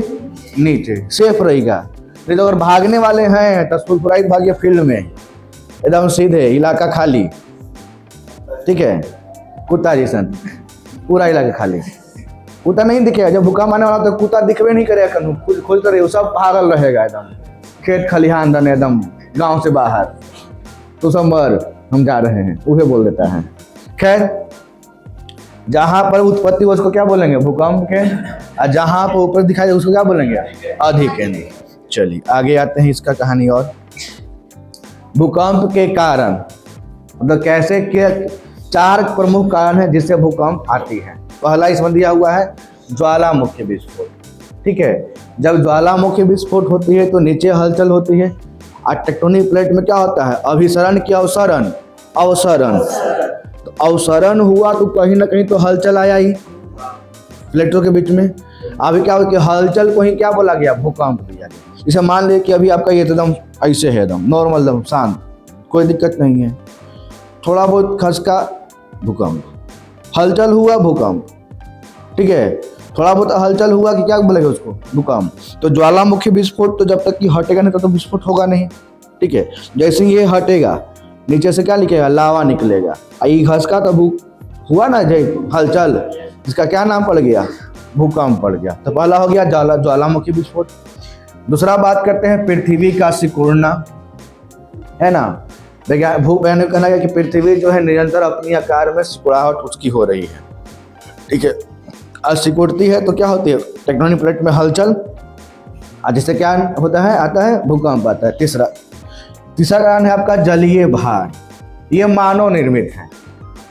नीचे, सेफ रहेगा। नहीं तो अगर भागने वाले हैं तो फुलफुराइट भागिए फील्ड में, एकदम सीधे इलाका खाली। ठीक है। कुत्ता जैसन पूरा इलाका खाली, कुत्ता नहीं दिखेगा। जब भूकंप आने वाला तो कुत्ता दिखबे नहीं करेगा, खुद करे, सब भागल रहेगा एकदम खेत खलिहान दने, एकदम गांव से बाहर, तो सब मर, हम जा रहे हैं, उसे बोल देता है। खैर, जहाँ पर उत्पत्ति हो उसको क्या बोलेंगे, भूकंप के, और जहाँ पर ऊपर दिखाई दे उसको क्या बोलेंगे, अधिकेंद्र। चलिए आगे आते हैं इसका कहानी। और भूकंप के कारण मतलब कैसे के 4 प्रमुख कारण हैं जिससे भूकंप आती है। पहला इसमें दिया हुआ है ज्वालामुखी विस्फोट। ठीक है। जब ज्वालामुखी विस्फोट होती है तो नीचे हलचल होती है, और टेक्टोनिक प्लेट में क्या होता है, अभिसरण की अवसरण, तो अवसरण हुआ तो कहीं ना कहीं तो हलचल आया ही प्लेटों के बीच में। अभी क्या हो कि हलचल को ही क्या बोला गया, भूकंप दिया गया। जैसे मान ले कि अभी आपका ये एकदम ऐसे है, एकदम नॉर्मल, एकदम शांत, कोई दिक्कत नहीं है, थोड़ा बहुत खसका, भूकंप, हलचल हुआ, भूकंप। ठीक है। थोड़ा बहुत हलचल हुआ कि क्या बोलेगा उसको, भूकंप। तो ज्वालामुखी विस्फोट तो जब तक कि हटेगा नहीं तो विस्फोट होगा नहीं। ठीक है। जैसे ये हटेगा, नीचे से क्या निकलेगा, लावा निकलेगा, ये घसका तो हुआ ना जो हलचल, इसका क्या नाम पड़ गया, भूकंप पड़ गया। तो पहला हो गया ज्वालामुखी विस्फोट। दूसरा बात करते हैं पृथ्वी का सिकुड़ना, है ना। मैंने कहना है कि पृथ्वी जो है निरंतर अपनी आकार में सिकुड़ाहट उसकी हो रही है। ठीक है। और सिकुड़ती है तो क्या होती है, टेक्टोनिक प्लेट में हलचल, और जिससे क्या होता है, आता है भूकंप आता है। तीसरा कारण है आपका जलीय भार। ये मानव निर्मित है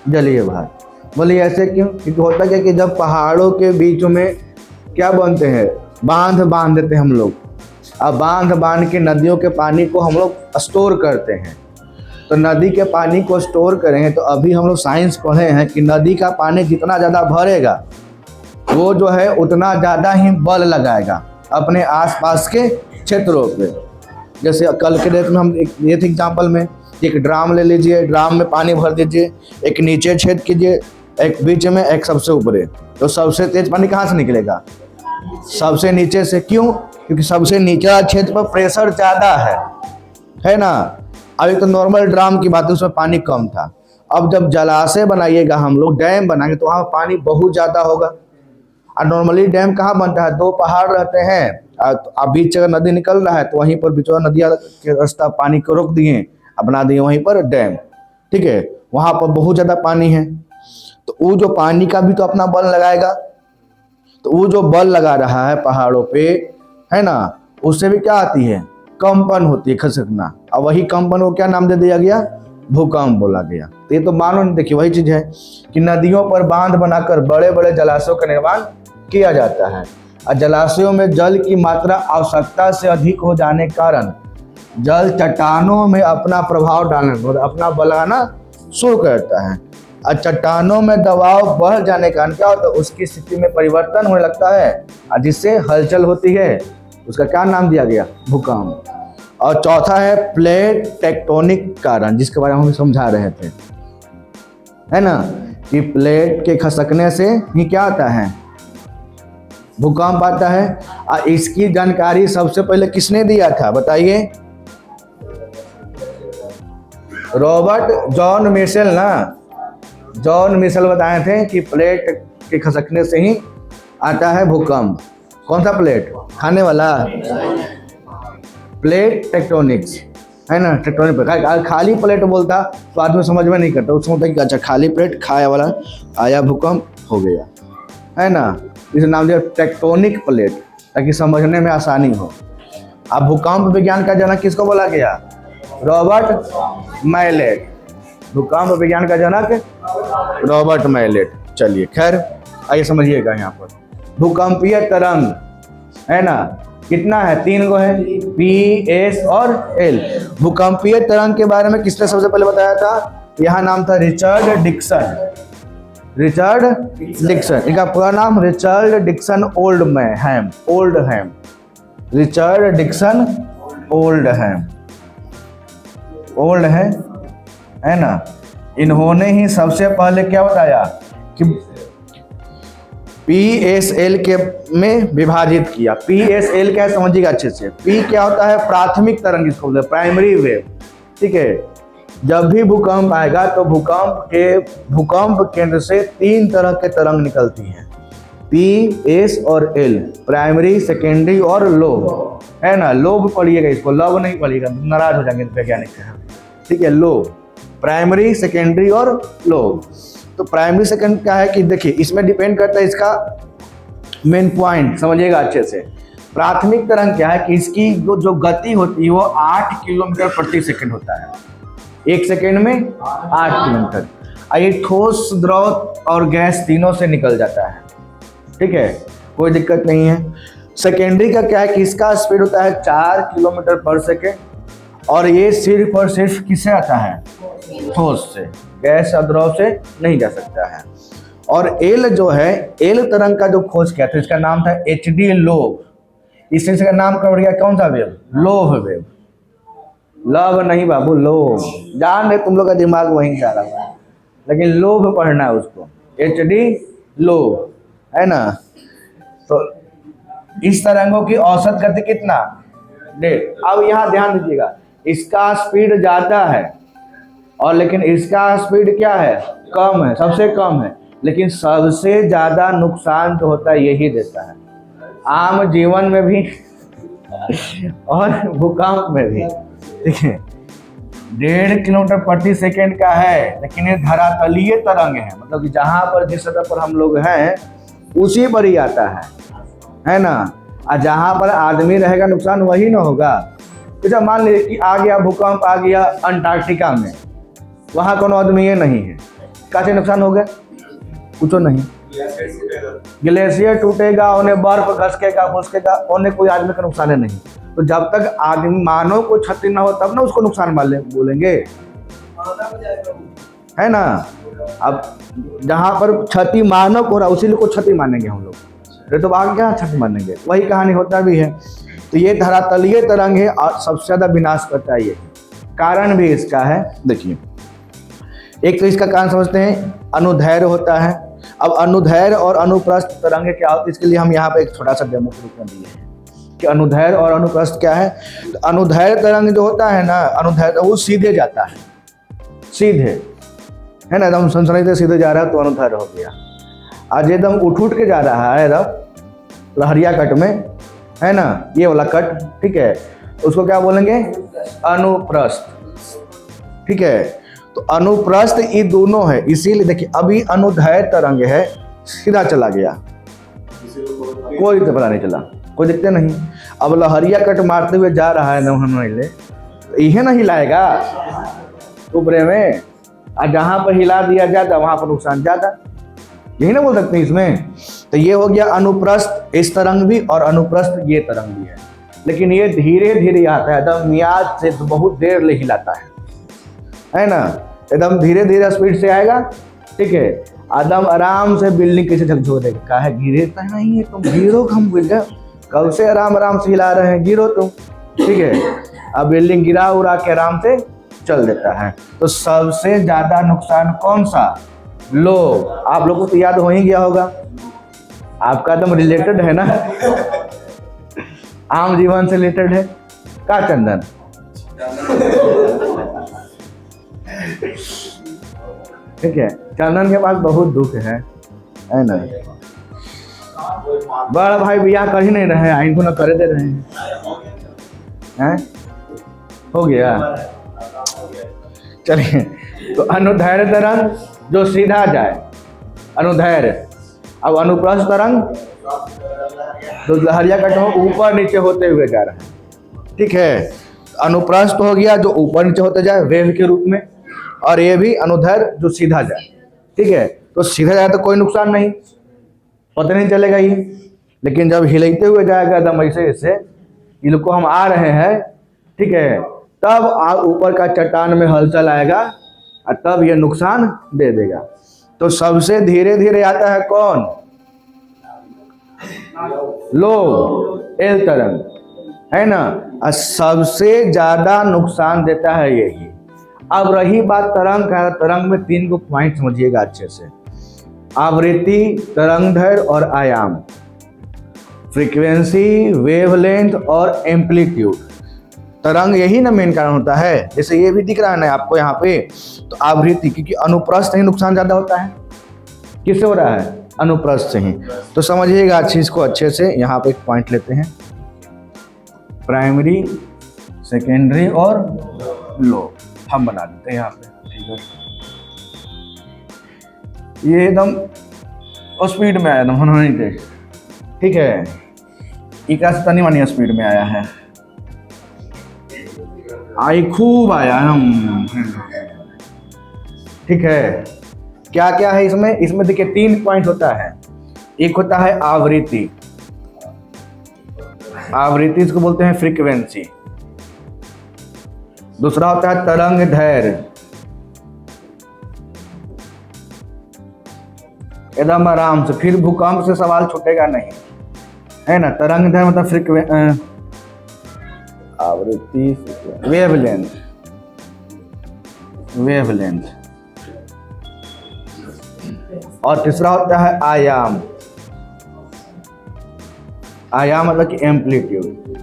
जलीय भार। बोलिए ऐसे क्यों? क्योंकि होता क्या कि जब पहाड़ों के बीच में क्या बनते हैं, बांध देते हैं हम लोग, अब बांध के नदियों के पानी को हम लोग स्टोर करते हैं। तो नदी के पानी को स्टोर करेंगे तो अभी हम लोग साइंस पढ़े हैं कि नदी का पानी जितना ज़्यादा भरेगा वो जो है उतना ज़्यादा ही बल लगाएगा अपने आसपास के क्षेत्रों पे। जैसे कल के डेट में हम ये थे एग्जाम्पल में, एक ड्राम ले लीजिए, ड्राम में पानी भर दीजिए, एक नीचे छेद कीजिए, एक बीच में, एक सबसे ऊपर। तो सबसे तेज पानी कहाँ से निकलेगा, सबसे नीचे से। क्यों? क्योंकि सबसे निचला क्षेत्र पर प्रेशर ज्यादा है ना। अभी तो नॉर्मल ड्राम की बात है, उसमें पानी कम था। अब जब जलाशय बनाइएगा, हम लोग डैम बनाएंगे, तो वहाँ पानी बहुत ज्यादा होगा। और नॉर्मली डैम कहाँ बनता है, दो पहाड़ रहते हैं, अब बीच अगर नदी निकल रहा है तो वहीं पर बीच नदिया के रास्ता पानी को रोक दिए, बना दिए वहीं पर डैम, ठीक है। वहाँ पर बहुत ज़्यादा पानी है, तो वो जो पानी का भी तो अपना बल लगाएगा। तो वो जो बल लगा रहा है पहाड़ों पे, है ना, उससे भी क्या आती है, कंपन होती है, खसकना। और वही कंपन को क्या नाम दे दिया गया, भूकंप बोला गया। तो ये तो मानो नहीं, देखिए वही चीज है कि नदियों पर बांध बनाकर बड़े बड़े जलाशयों का निर्माण किया जाता है, और जलाशयों में जल की मात्रा आवश्यकता से अधिक हो जाने के कारण जल चट्टानों में अपना प्रभाव डालने, अपना बलाना शुरू करता है। और चट्टानों में दबाव बढ़ जाने के कारण क्या होता है, उसकी स्थिति में परिवर्तन होने लगता है, और जिससे हलचल होती है। उसका क्या नाम दिया गया, भूकंप। और चौथा है प्लेट टेक्टोनिक कारण, जिसके बारे में हम समझा रहे थे, है ना, कि प्लेट के खसकने से ही क्या आता है, भूकंप आता है। और इसकी जानकारी सबसे पहले किसने दिया था, बताइए, रॉबर्ट जॉन मिशेल ना। जॉन मिशेल बताए थे कि प्लेट के खसकने से ही आता है भूकंप। कौन सा प्लेट, खाने वाला, प्लेट टेक्टोनिक्स, है ना, टेक्टोनिक प्लेट। खाली प्लेट बोलता तो आदमी समझ में नहीं करता, उसमें होता है कि अच्छा खाली प्लेट खाया वाला आया, भूकंप हो गया, है ना। इसे नाम दिया टेक्टोनिक प्लेट, ताकि समझने में आसानी हो। अब भूकंप विज्ञान का जनक किसको बोला गया, रॉबर्ट मैलेट। भूकंप विज्ञान का जनक रॉबर्ट मैलेट। चलिए खैर आइए समझिएगा, यहाँ पर भूकंपीय तरंग, है ना, कितना है, 3 गो है, पी, एस और एल। भूकंपीय तरंग के बारे में किसने सबसे पहले बताया था, यहाँ नाम था रिचर्ड डिक्सन। रिचर्ड डिक्सन, इनका पूरा नाम Richard Dixon Oldham, Richard Dixon Oldham, old है ना। इन्होंने ही सबसे पहले क्या बताया कि PSL के में विभाजित किया। PSL क्या है समझिएगा अच्छे से। P क्या होता है, प्राथमिक तरंग, जिसको बोलते हैं प्राइमरी वेव, ठीक है। जब भी भूकंप आएगा तो भूकंप केंद्र से 3 तरह के तरंग निकलती हैं, P, S और L, प्राइमरी, सेकेंडरी और लोब, है ना। लोब पढ़िएगा इसको, लव नहीं पढ़िएगा, नाराज हो जाएंगे वैज्ञानिक, ठीक है। लोब, प्राइमरी, सेकेंडरी और लोब। तो प्राइमरी सेकेंड क्या है कि देखिए इसमें डिपेंड करता है, इसका मेन पॉइंट समझिएगा अच्छे से। प्राथमिक तरंग क्या है कि इसकी जो गति होती है वो 8 किलोमीटर प्रति सेकंड होता है, 1 सेकंड में 8 किलोमीटर। ये ठोस, द्रव और गैस तीनों से निकल जाता है, ठीक है, कोई दिक्कत नहीं है। सेकेंडरी का क्या है कि इसका स्पीड होता है 4 किलोमीटर पर सेकेंड, और ये सिर्फ और सिर्फ किससे आता है, ठोस से, गैस और द्रव से नहीं जा सकता है। और एल जो है, एल तरंग का जो खोज किया था, इसका नाम था HD लोब। इसका नाम क्या गया, कौन सा वेव, लोब वेव। लव नहीं बाबू, लोब, जान रहे तुम लोग का दिमाग वहीं जा रहा है, लेकिन लोब पढ़ना है उसको, HD लोब, है ना। तो इस तरंगों की औसत गति कितना, 1.5। अब यहाँ ध्यान दीजिएगा, इसका स्पीड ज्यादा है और लेकिन इसका स्पीड क्या है, कम है, सबसे कम है, लेकिन सबसे ज्यादा नुकसान जो होता है यही देता है, आम जीवन में भी और भूकंप में भी, ठीक है। 1.5 किलोमीटर प्रति सेकेंड का है, लेकिन ये धरातलीय तरंग है, मतलब कि जहां पर जिस सतह पर हम लोग हैं उसी पर ही आता है ना। और जहां पर आदमी रहेगा नुकसान वही ना होगा। जैसे मान लीजिए कि आ गया भूकंप, आ गया अंटार्कटिका में, वहां कोनो आदमी ये नहीं है, कैसे नुकसान हो गया, कुछ नहीं, ग्लेशियर टूटेगा, उन्हें बर्फ घसकेगा फुसकेगा, उन्हें कोई आदमी का नुकसान है नहीं। तो जब तक आदमी मानव को क्षति ना हो तब ना उसको नुकसान बोलेंगे, है ना। अब जहां पर क्षति मानव को हो रहा है उसी को क्षति मानेंगे हम लोग, तो आगे क्या क्षति मानेंगे, वही कहानी होता भी है। तो ये धरातलीय तरंग है और सबसे ज्यादा विनाश करता है, ये कारण भी इसका है। देखिए एक तो इसका कारण समझते हैं, अनुदैर्घ्य होता है। अब अनुदैर्घ्य और अनुप्रस्थ तरंगे क्या होती है, इसके लिए हम यहाँ पे एक छोटा सा डेमो के रूप में दिए हैं। कि अनुदैर्ध्य और अनुप्रस्थ क्या है। तो अनुदैर्ध्य तरंग जो होता है ना, अनुदैर्ध्य वो सीधे जाता है, सीधे, है ना, एकदम सनसनी सीधे जा रहा है तो अनुदैर्ध्य हो गया। आज एकदम उठ के जा रहा है एकदम लहरिया कट में, है ना, ये वाला कट, ठीक है, उसको क्या बोलेंगे, अनुप्रस्थ, ठीक है। तो अनुप्रस्थ ये दोनों है, इसीलिए देखिए अभी अनुदैर्ध्य तरंग है, सीधा चला गया, कोई तो पता नहीं चला, कोई दिखते नहीं। अब लहरिया कट मारते हुए जा रहा है नौहनवैले, तो यही ना हिलाएगा ऊपरे में, और जहाँ पर हिला दिया जाता वहाँ पर नुकसान ज़्यादा, यही ना बोल सकते हैं इसमें। तो ये हो गया अनुप्रस्थ इस तरंग भी, और अनुप्रस्थ ये तरंग भी है, लेकिन ये धीरे धीरे आता है, एकदम मियाद से बहुत देर ले हिलाता है ना, एकदम धीरे धीरे स्पीड से आएगा, ठीक है, एकदम आराम से बिल्डिंग कैसे झकझोर देगा, कहा है गिरे तो नहीं है तुम, गिरो, हम गिर गए, कब से आराम आराम से हिला रहे हैं, गिरो तुम, ठीक है। अब बिल्डिंग गिरा उड़ा के आराम से चल देता है। तो सबसे ज्यादा नुकसान कौन सा, लो, आप लोगों को तो याद हो ही गया होगा, आपका एकदम रिलेटेड है ना, आम जीवन से रिलेटेड है का चंदन, ठीक है, चंदन के पास बहुत दुख है ना, बड़ा भाई बियाह कर ही नहीं रहे हैं, इनको ना करे दे रहे हैं, हो गया, चलिए। तो अनुदैर्ध्य तरंग जो सीधा जाए, अनुदैर्ध्य। अब अनुप्रस्थ तरंग जो लहरिया कट हो ऊपर नीचे होते हुए जा रहा है, ठीक है, अनुप्रस्थ हो गया जो ऊपर नीचे होते जाए वेव के रूप में, और ये भी अनुदैर्ध्य जो सीधा जाए, ठीक है। तो सीधा जाए तो कोई नुकसान नहीं, पता नहीं चलेगा ये, लेकिन जब हिलते हुए जाएगा एकदम ऐसे ऐसे, इन लोग को हम आ रहे हैं, ठीक है, तब ऊपर का चट्टान में हलचल आएगा और तब ये नुकसान दे देगा। तो सबसे धीरे धीरे आता है कौन, लो एल तरंग, है ना, और सबसे ज्यादा नुकसान देता है यही। अब रही बात तरंग का, तरंग में 3 को पॉइंट समझिएगा अच्छे से, आवृत्ति, तरंगदैर्ध्य और आयाम, फ्रीक्वेंसी, वेवलेंथ और एम्पलीट्यूड। तरंग यही ना मेन कारण होता है, जैसे ये भी दिख रहा है ना आपको यहाँ पे, तो आवृत्ति, क्योंकि अनुप्रस्थ ही नुकसान ज्यादा होता है, किससे हो रहा है, अनुप्रस्थ से ही। तो समझिएगा अच्छी इसको अच्छे से, यहाँ पे एक पॉइंट लेते हैं, प्राइमरी, सेकेंडरी और लो हम बना देते हैं यहाँ पे, ठीक है। ये एकदम स्पीड में आया एकदम होने थे, ठीक है, इका से तनी मानी स्पीड में आया है, आई खूब आया हम, ठीक है। क्या क्या है इसमें, इसमें देखिए 3 पॉइंट होता है, एक होता है आवृत्ति, आवृत्ति इसको बोलते हैं फ्रीक्वेंसी, दूसरा होता है तरंगदैर्ध्य, एकदम आराम से, फिर भूकंप से सवाल छूटेगा नहीं, है ना। तरंगदैर्ध्य मतलब फ्रीक्वेंसी, आवृत्ति, वेवलेंथ, वेवलेंथ, और तीसरा होता है आयाम, आयाम मतलब कि एम्पलीट्यूड।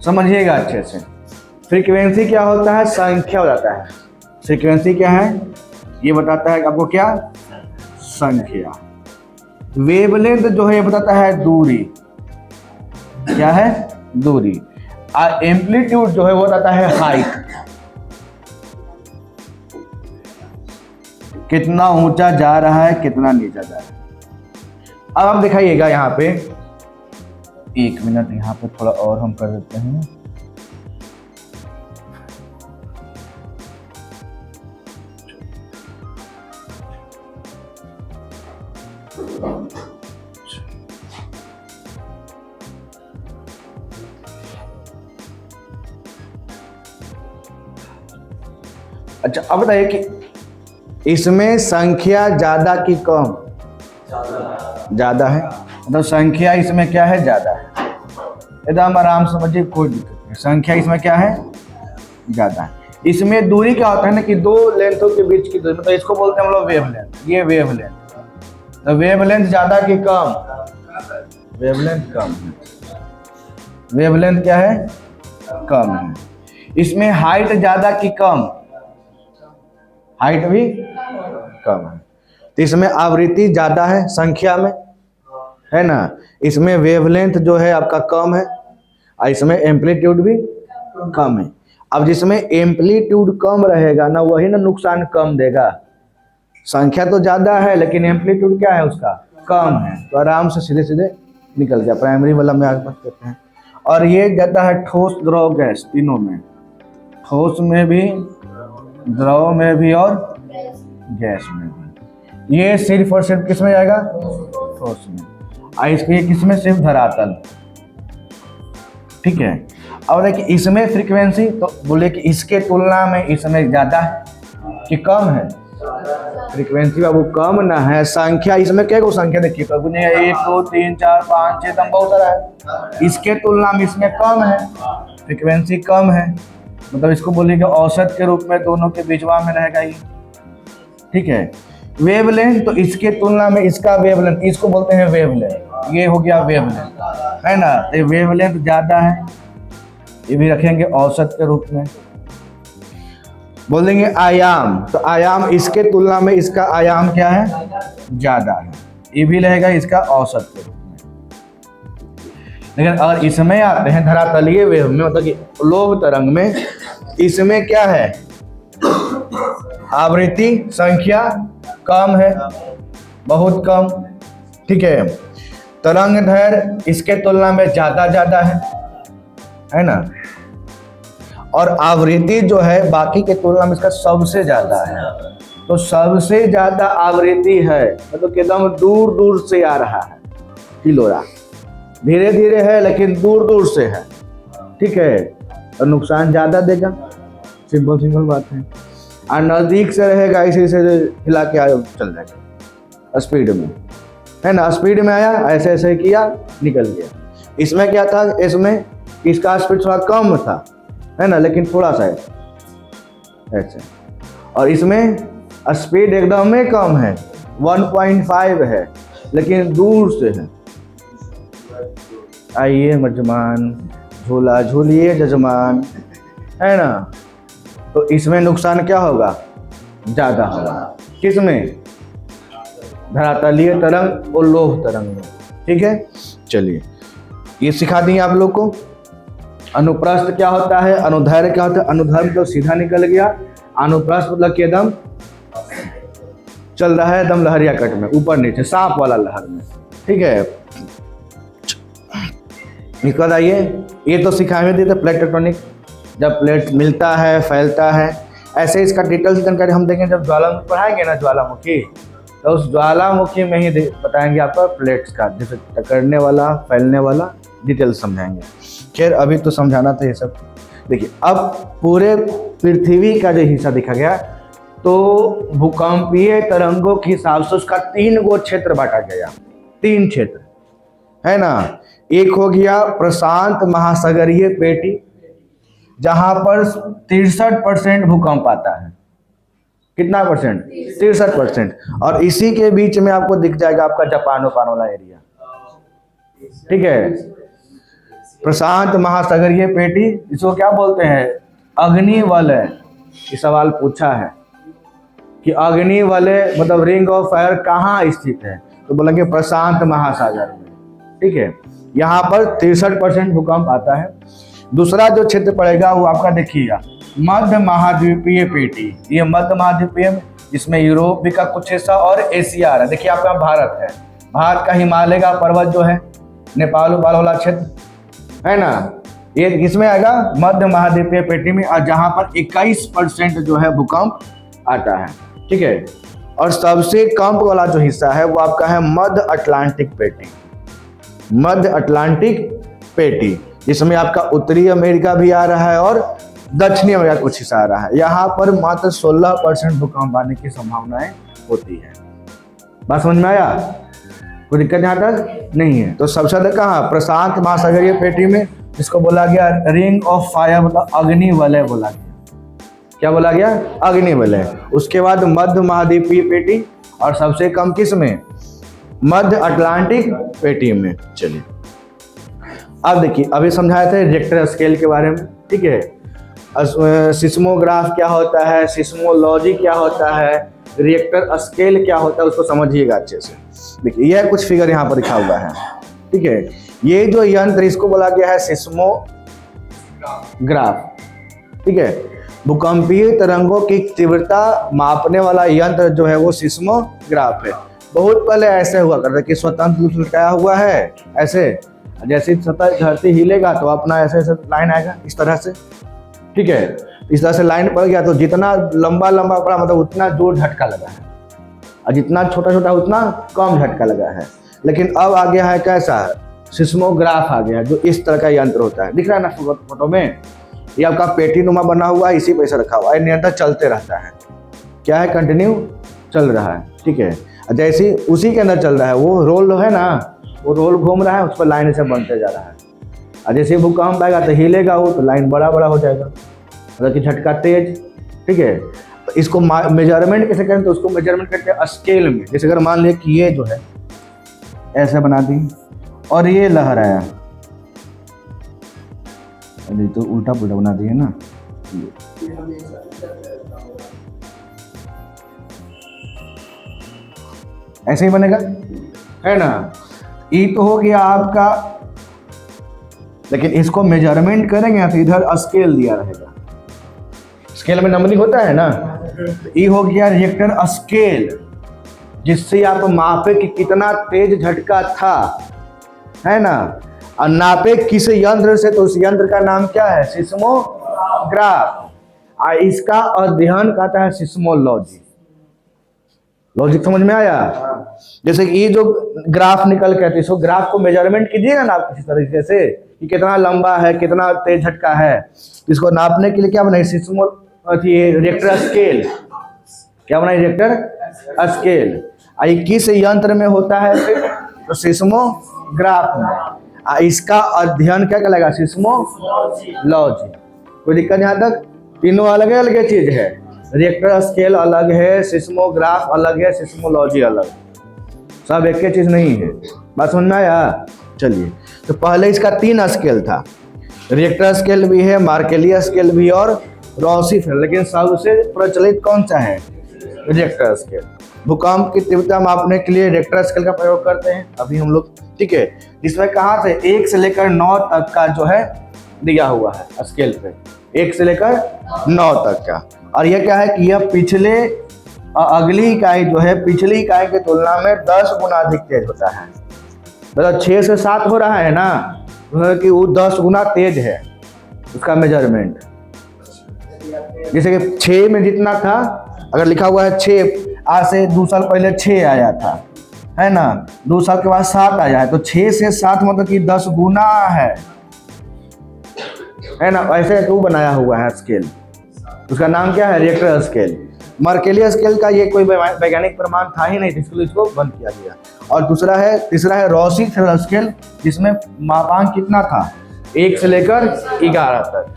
समझिएगा अच्छे से, फ्रीक्वेंसी क्या होता है, संख्या हो जाता है, फ्रीक्वेंसी क्या है ये बताता है आपको क्या, संख्या। वेवलेंथ जो है ये बताता है दूरी, क्या है, दूरी। और एम्पलीट्यूड जो है वो बताता है हाइट, कितना ऊंचा जा रहा है, कितना नीचा जा रहा है। अब आप दिखाइएगा यहाँ पे, 1 मिनट यहाँ पे थोड़ा और हम कर देते हैं, अच्छा। अब बताइए कि इसमें संख्या ज्यादा की कम, ज्यादा है, मतलब संख्या इसमें क्या है, ज्यादा है, एकदम आराम समझिए, कोई दिक्कत नहीं, संख्या इसमें क्या है, ज्यादा है। इसमें दूरी क्या होता है ना कि 2 लेंथों के बीच की दूरी, मतलब इसको बोलते हैं हम लोग वेवलेंथ, ये वेवलेंथ, तो वेवलेंथ ज्यादा कि कम? वेवलेंथ कम है। वेवलेंथ क्या है? कम है। इसमें हाइट ज्यादा कि कम? हाइट भी कम है। तो इसमें आवृत्ति ज्यादा है संख्या में, है ना। इसमें वेवलेंथ जो है आपका कम है और इसमें एम्पलीट्यूड भी कम है। अब जिसमें एम्पलीट्यूड कम रहेगा ना, वही ना नुकसान कम देगा। संख्या तो ज्यादा है लेकिन एम्पलीट्यूड क्या है उसका? कम है। तो आराम से सीधे सीधे निकल गया। प्राइमरी वाला में आगे बात करते हैं। और ये जाता है ठोस, द्रव, गैस, तीनों में। ठोस में भी, द्रव में भी और गैस में भी। ये सिर्फ और सिर्फ किस में जाएगा? ठोस में। और इसके किस में? सिर्फ धरातल। ठीक है। अब देखिए इसमें फ्रीक्वेंसी तो बोले कि इसके तुलना में इसमें ज्यादा है कि कम है? फ्रीक्वेंसी बाबू कम ना है। संख्या इसमें क्या को संख्या देखिए तो 1 2 3 4 5 6 तक बहुत सारा है। इसके तुलना में इसमें कम है, फ्रीक्वेंसी कम है। मतलब इसको बोलेंगे औसत के रूप में दोनों के बीचवा में रहेगा ये। ठीक है। वेवलेंथ तो इसके तुलना में इसका वेवलेंथ, इसको बोलते हैं वेवलेंथ। ये हो गया वेवलेंथ, है ना। तो वेवलेंथ ज्यादा है, ये भी रखेंगे औसत के रूप में। बोलेंगे आयाम, तो आयाम इसके तुलना में इसका आयाम क्या है? ज्यादा है, ये भी रहेगा इसका औसत के रूप में। लेकिन अगर इसमें आते हैं धरातलीय वेव में, मतलब कि लोह तरंग में, इसमें क्या है? आवृत्ति संख्या कम है, बहुत कम। ठीक है। तरंग दैर्घ्य इसके तुलना में ज्यादा है ना। और आवृत्ति जो है बाकी के तुलना में इसका सबसे ज्यादा है। तो सबसे ज्यादा आवृत्ति है, मतलब एकदम दूर दूर से आ रहा है किलोरा। धीरे धीरे है लेकिन दूर दूर से है। ठीक है। और नुकसान ज्यादा देगा, सिंपल बात है। और नजदीक से रहेगा, इसी से हिला के आया चल जाएगा स्पीड में, है ना। स्पीड में आया, ऐसे ऐसे किया, निकल गया। इसमें क्या था? इसमें इसका स्पीड थोड़ा कम था, है ना, लेकिन थोड़ा सा ऐसे। और इसमें स्पीड एकदम में कम है, 1.5 है, लेकिन दूर से है। आइए मेजमान, झूला झूलिए जजमान, है ना। तो इसमें नुकसान क्या होगा? ज्यादा होगा। किसमें? धरातलीय तरंग और लोह तरंग में। ठीक है। चलिए ये सिखा दिए आप लोग को। अनुप्रस्थ क्या होता है, अनुदैर्घ्य क्या होता है। अनुदैर्घ्य तो सीधा निकल गया, अनुप्रस्थ मतलब कि एकदम चल रहा है, एकदम लहरिया कट में, ऊपर नीचे, सांप वाला लहर में। ठीक है। निकल आइए, ये तो सिखाए दिए थे प्लेट टेक्टोनिक, जब प्लेट मिलता है फैलता है। ऐसे इसका डिटेल जानकारी हम देंगे जब ज्वालामुखी पढ़ाएंगे ना, ज्वालामुखी, तो उस ज्वालामुखी में ही बताएंगे आपको प्लेट्स का, जैसे टकरने वाला, फैलने वाला, डिटेल समझाएंगे। खैर अभी तो समझाना था ये सब। देखिए अब पूरे पृथ्वी का जो हिस्सा देखा गया, तो भूकंपीय तरंगों के हिसाब से उसका 3 गो क्षेत्र बांटा गया। 3 क्षेत्र, है ना। एक हो गया प्रशांत महासागरीय पेटी, जहां पर 63% भूकंप आता है। कितना परसेंट? 63%। और इसी के बीच में आपको दिख जाएगा आपका जापान वाला एरिया। ठीक है। प्रशांत महासागरीय पेटी, इसको क्या बोलते हैं? अग्नि वलय। ये सवाल पूछा है कि अग्नि वलय मतलब रिंग ऑफ फायर कहाँ स्थित है, तो बोलेंगे प्रशांत महासागर में। ठीक है। यहाँ पर 63% भूकंप आता है। दूसरा जो क्षेत्र पड़ेगा वो आपका देखिएगा मध्य महाद्वीपीय पेटी। ये मध्य महाद्वीपीय में, इसमें यूरोप भी का कुछ हिस्सा और एशिया है। देखिए आपका भारत है, भारत का हिमालय का पर्वत जो है, नेपाल वाला क्षेत्र, है ना, ये इसमें आएगा मध्य महाद्वीपीय पेटी में। और जहां पर 21% जो है भूकंप आता है। ठीक है। और सबसे कम वाला जो हिस्सा है वो आपका है मध्य अटलांटिक पेटी। मध्य अटलांटिक पेटी, जिसमें आपका उत्तरी अमेरिका भी आ रहा है और दक्षिणी अमेरिका कुछ हिस्सा आ रहा है। यहाँ पर मात्र 16% भूकंप आने की संभावनाएं होती है। बात समझ में आया? कोई दिक्कत यहाँ तक नहीं है। तो सबसे ज्यादा कहाँ? प्रशांत महासागरीय पेटी में, जिसको बोला गया रिंग ऑफ फायर, मतलब अग्नि वलय बोला गया। क्या बोला गया? अग्नि वलय। उसके बाद मध्य महाद्वीपीय पेटी, और सबसे कम किस में? मध्य अटलांटिक पेटी में। चलिए अब देखिए, अभी समझाए थे रिएक्टर स्केल के बारे में, ठीक है। सिस्मोग्राफ क्या होता है, सिस्मोलॉजी क्या होता है, रिएक्टर स्केल क्या होता है, उसको समझिएगा अच्छे से। देखिए यह कुछ फिगर यहाँ पर लिखा हुआ है, ठीक है। ये जो यंत्र इसको बोला गया है सिस्मोग्राफ, ठीक है। भूकंपीय तरंगों की तीव्रता मापने वाला यंत्र जो है वो सिस्मोग्राफ है। बहुत पहले ऐसे हुआ करता कि स्वतंत्र रूप से लटकाया हुआ है ऐसे, जैसे सतह धरती हिलेगा तो अपना ऐसे ऐसे लाइन आएगा इस तरह से, ठीक है। इस तरह से लाइन पड़ गया तो जितना लंबा लंबा पड़ा मतलब उतना जोर झटका लगा है, और जितना छोटा छोटा उतना कम झटका लगा है। लेकिन अब आ गया है कैसा, सिस्मोग्राफ आ गया है, जो इस तरह का यंत्र होता है। दिख रहा है ना फोटो में, ये आपका पेटी नुमा बना हुआ है, इसी पे से रखा हुआ है, निरंतर चलते रहता है। क्या है, कंटिन्यू चल रहा है, ठीक है। जैसे उसी के अंदर चल रहा है, वो रोल है ना, वो रोल घूम रहा है, उस पर लाइन से बनते जा रहा है। और जैसे भूकंप आएगा तो हिलेगा वो, तो लाइन बड़ा बड़ा हो जाएगा, मतलब कि झटका तेज, ठीक है। तो इसको मेजरमेंट कैसे करें, तो उसको मेजरमेंट करते हैं स्केल में। जैसे अगर मान लें कि ये जो है ऐसे बना दी और ये लहर आया, अरे तो उल्टा पुल्टा बना दिए ना, ऐसे ही बनेगा, है ना। ये तो हो गया आपका, लेकिन इसको मेजरमेंट करेंगे तो इधर स्केल दिया रहेगा, स्केल में नंबरिंग होता है ना। ये हो गया रिएक्टर स्केल, जिससे आप मापे कि कितना तेज झटका था, है ना। और नापे किस यंत्र से, तो उस यंत्र का नाम क्या है, सिस्मोग्राफ। और इसका अध्ययन कहता है सिस्मोलॉजी। लॉजिक समझ में आया। जैसे कि ये जो ग्राफ निकल के आती है, इसको ग्राफ को मेजरमेंट कीजिएगा ना आप किसी तरीके से कि कितना लंबा है, कितना तेज झटका है, इसको नापने के लिए क्या बनाए, रिएक्टर स्केल। क्या बनाए, रिएक्टर स्केल। ये किस यंत्र में होता है फिर, तो सिस्मोग्राफ में। इसका अध्ययन क्या कहलाएगा, सिस्मोलॉजी। कोई दिक्कत यहाँ तक, तीनों अलग अलग चीज है। रिएक्टर स्केल अलग है, सिस्मोग्राफ अलग है, सिस्मोलॉजी अलग, सब एक ही चीज नहीं है। बात समझ में आया। चलिए, तो पहले इसका 3 स्केल था, रिएक्टर स्केल भी है, मार्केली स्केल भी और रोसिफ है। लेकिन सबसे प्रचलित कौन सा है, रिएक्टर स्केल। भूकंप की तीव्रता मापने के लिए रिएक्टर स्केल का प्रयोग करते हैं अभी हम लोग, ठीक है। इसमें कहाँ से 1 से लेकर 9 तक का जो है दिया हुआ है स्केल पे, 1 से लेकर 9 तक का। और यह क्या है कि यह पिछले अगली इकाई जो है पिछली इकाई की तुलना में 10 गुना अधिक तेज होता है। मतलब 6 से 7 हो रहा है ना, तो कि वो 10 गुना तेज है उसका मेजरमेंट। जैसे कि 6 में जितना था, अगर लिखा हुआ है 6, आज से 2 साल पहले 6 आया था, है ना, 2 साल के बाद 7 आया है, तो 6 से 7 मतलब कि 10 गुना है ना। ऐसे क्यों बनाया हुआ है स्केल, उसका नाम क्या है, रिएक्टर स्केल। मर्केली स्केल का ये कोई वैज्ञानिक प्रमाण था ही नहीं, इसलिए इसको बंद किया गया। और तीसरा है रोसिफ स्केल, जिसमें मापांक कितना था, 1 से लेकर 11 तक।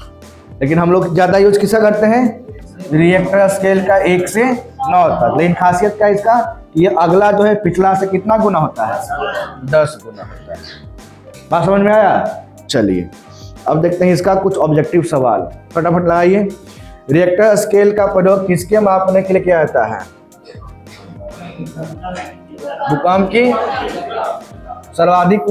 लेकिन हम लोग ज्यादा यूज किसका करते हैं, रिएक्टर स्केल का 1 से 9 तक। लेकिन खासियत क्या इसका, ये अगला जो है पिछला से कितना गुना होता है, 10 गुना होता है। बात समझ में आया। चलिए अब देखते हैं इसका कुछ ऑब्जेक्टिव सवाल, फटाफट लगाइए। रिएक्टर स्केल का प्रयोग किसके मापने के लिए किया जाता है, भूकंप की सर्वाधिक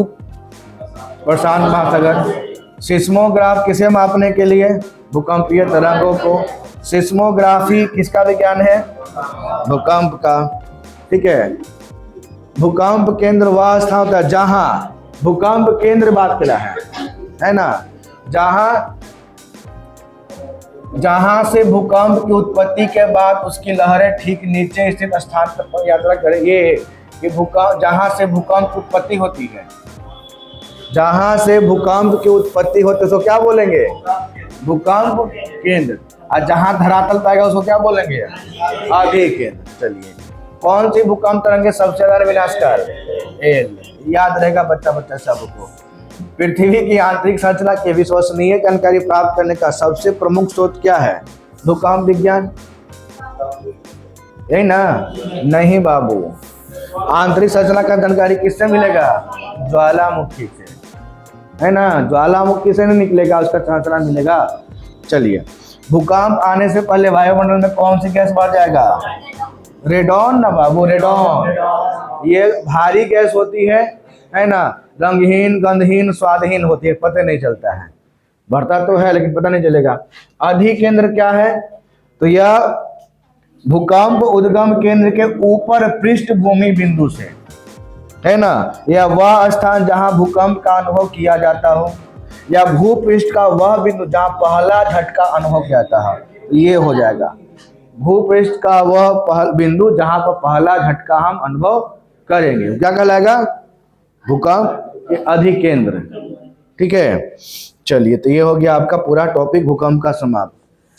प्रशांत महासागर। सिस्मोग्राफ किसे मापने के लिए, भूकंपीय तरंगों को। सिस्मोग्राफी किसका विज्ञान है, भूकंप का, ठीक है। भूकंप केंद्र वह स्थान होता है जहां भूकंप केंद्र बात करा है ना, जहां से भूकंप की उत्पत्ति के बाद उसकी लहरें ठीक नीचे स्थित स्थान पर यात्रा करें। ये कि भूकंप जहां से भूकंप की उत्पत्ति होती है, जहां से भूकंप की उत्पत्ति होती है उसको क्या बोलेंगे, भूकंप केंद्र। और जहां धरातल पाएगा उसको क्या बोलेंगे, आधे केंद्र। चलिए, कौन सी भूकंप तरंगे सबसे ज्यादा विनाशकारी, याद रहेगा बच्चा सबको। पृथ्वी की आंतरिक संरचना की विश्वसनीय जानकारी प्राप्त करने का सबसे प्रमुख स्रोत क्या है, भूकंप विज्ञान, यही ना। नहीं बाबू, आंतरिक संरचना का जानकारी किससे मिलेगा? ज्वालामुखी से, है ना, ज्वालामुखी से नहीं निकलेगा, उसका संरचना मिलेगा। चलिए, भूकंप आने से पहले वायुमंडल में कौन सी गैस बढ़ जाएगा? रेडॉन ना बाबू, रेडॉन। ये भारी गैस होती है ना, रंगहीन, गंधहीन, स्वादहीन होती है, पता नहीं चलता है, बढ़ता तो है लेकिन पता नहीं चलेगा। अधिकेंद्र क्या है? तो यह भूकंप उद्गम केंद्र के ऊपर पृष्ठभूमि बिंदु से, है ना, यह वह स्थान जहां भूकंप का अनुभव किया जाता हो, या भूपृष्ठ का वह बिंदु जहां पहला झटका अनुभव किया जाता है, ये हो जाएगा भूपृष्ठ का वह बिंदु जहां पर पहला झटका हम अनुभव करेंगे, क्या कहलाएगा? भूकंप के अधिकेंद्र। ठीक है, चलिए, तो ये हो गया आपका पूरा टॉपिक भूकंप का समाप्त।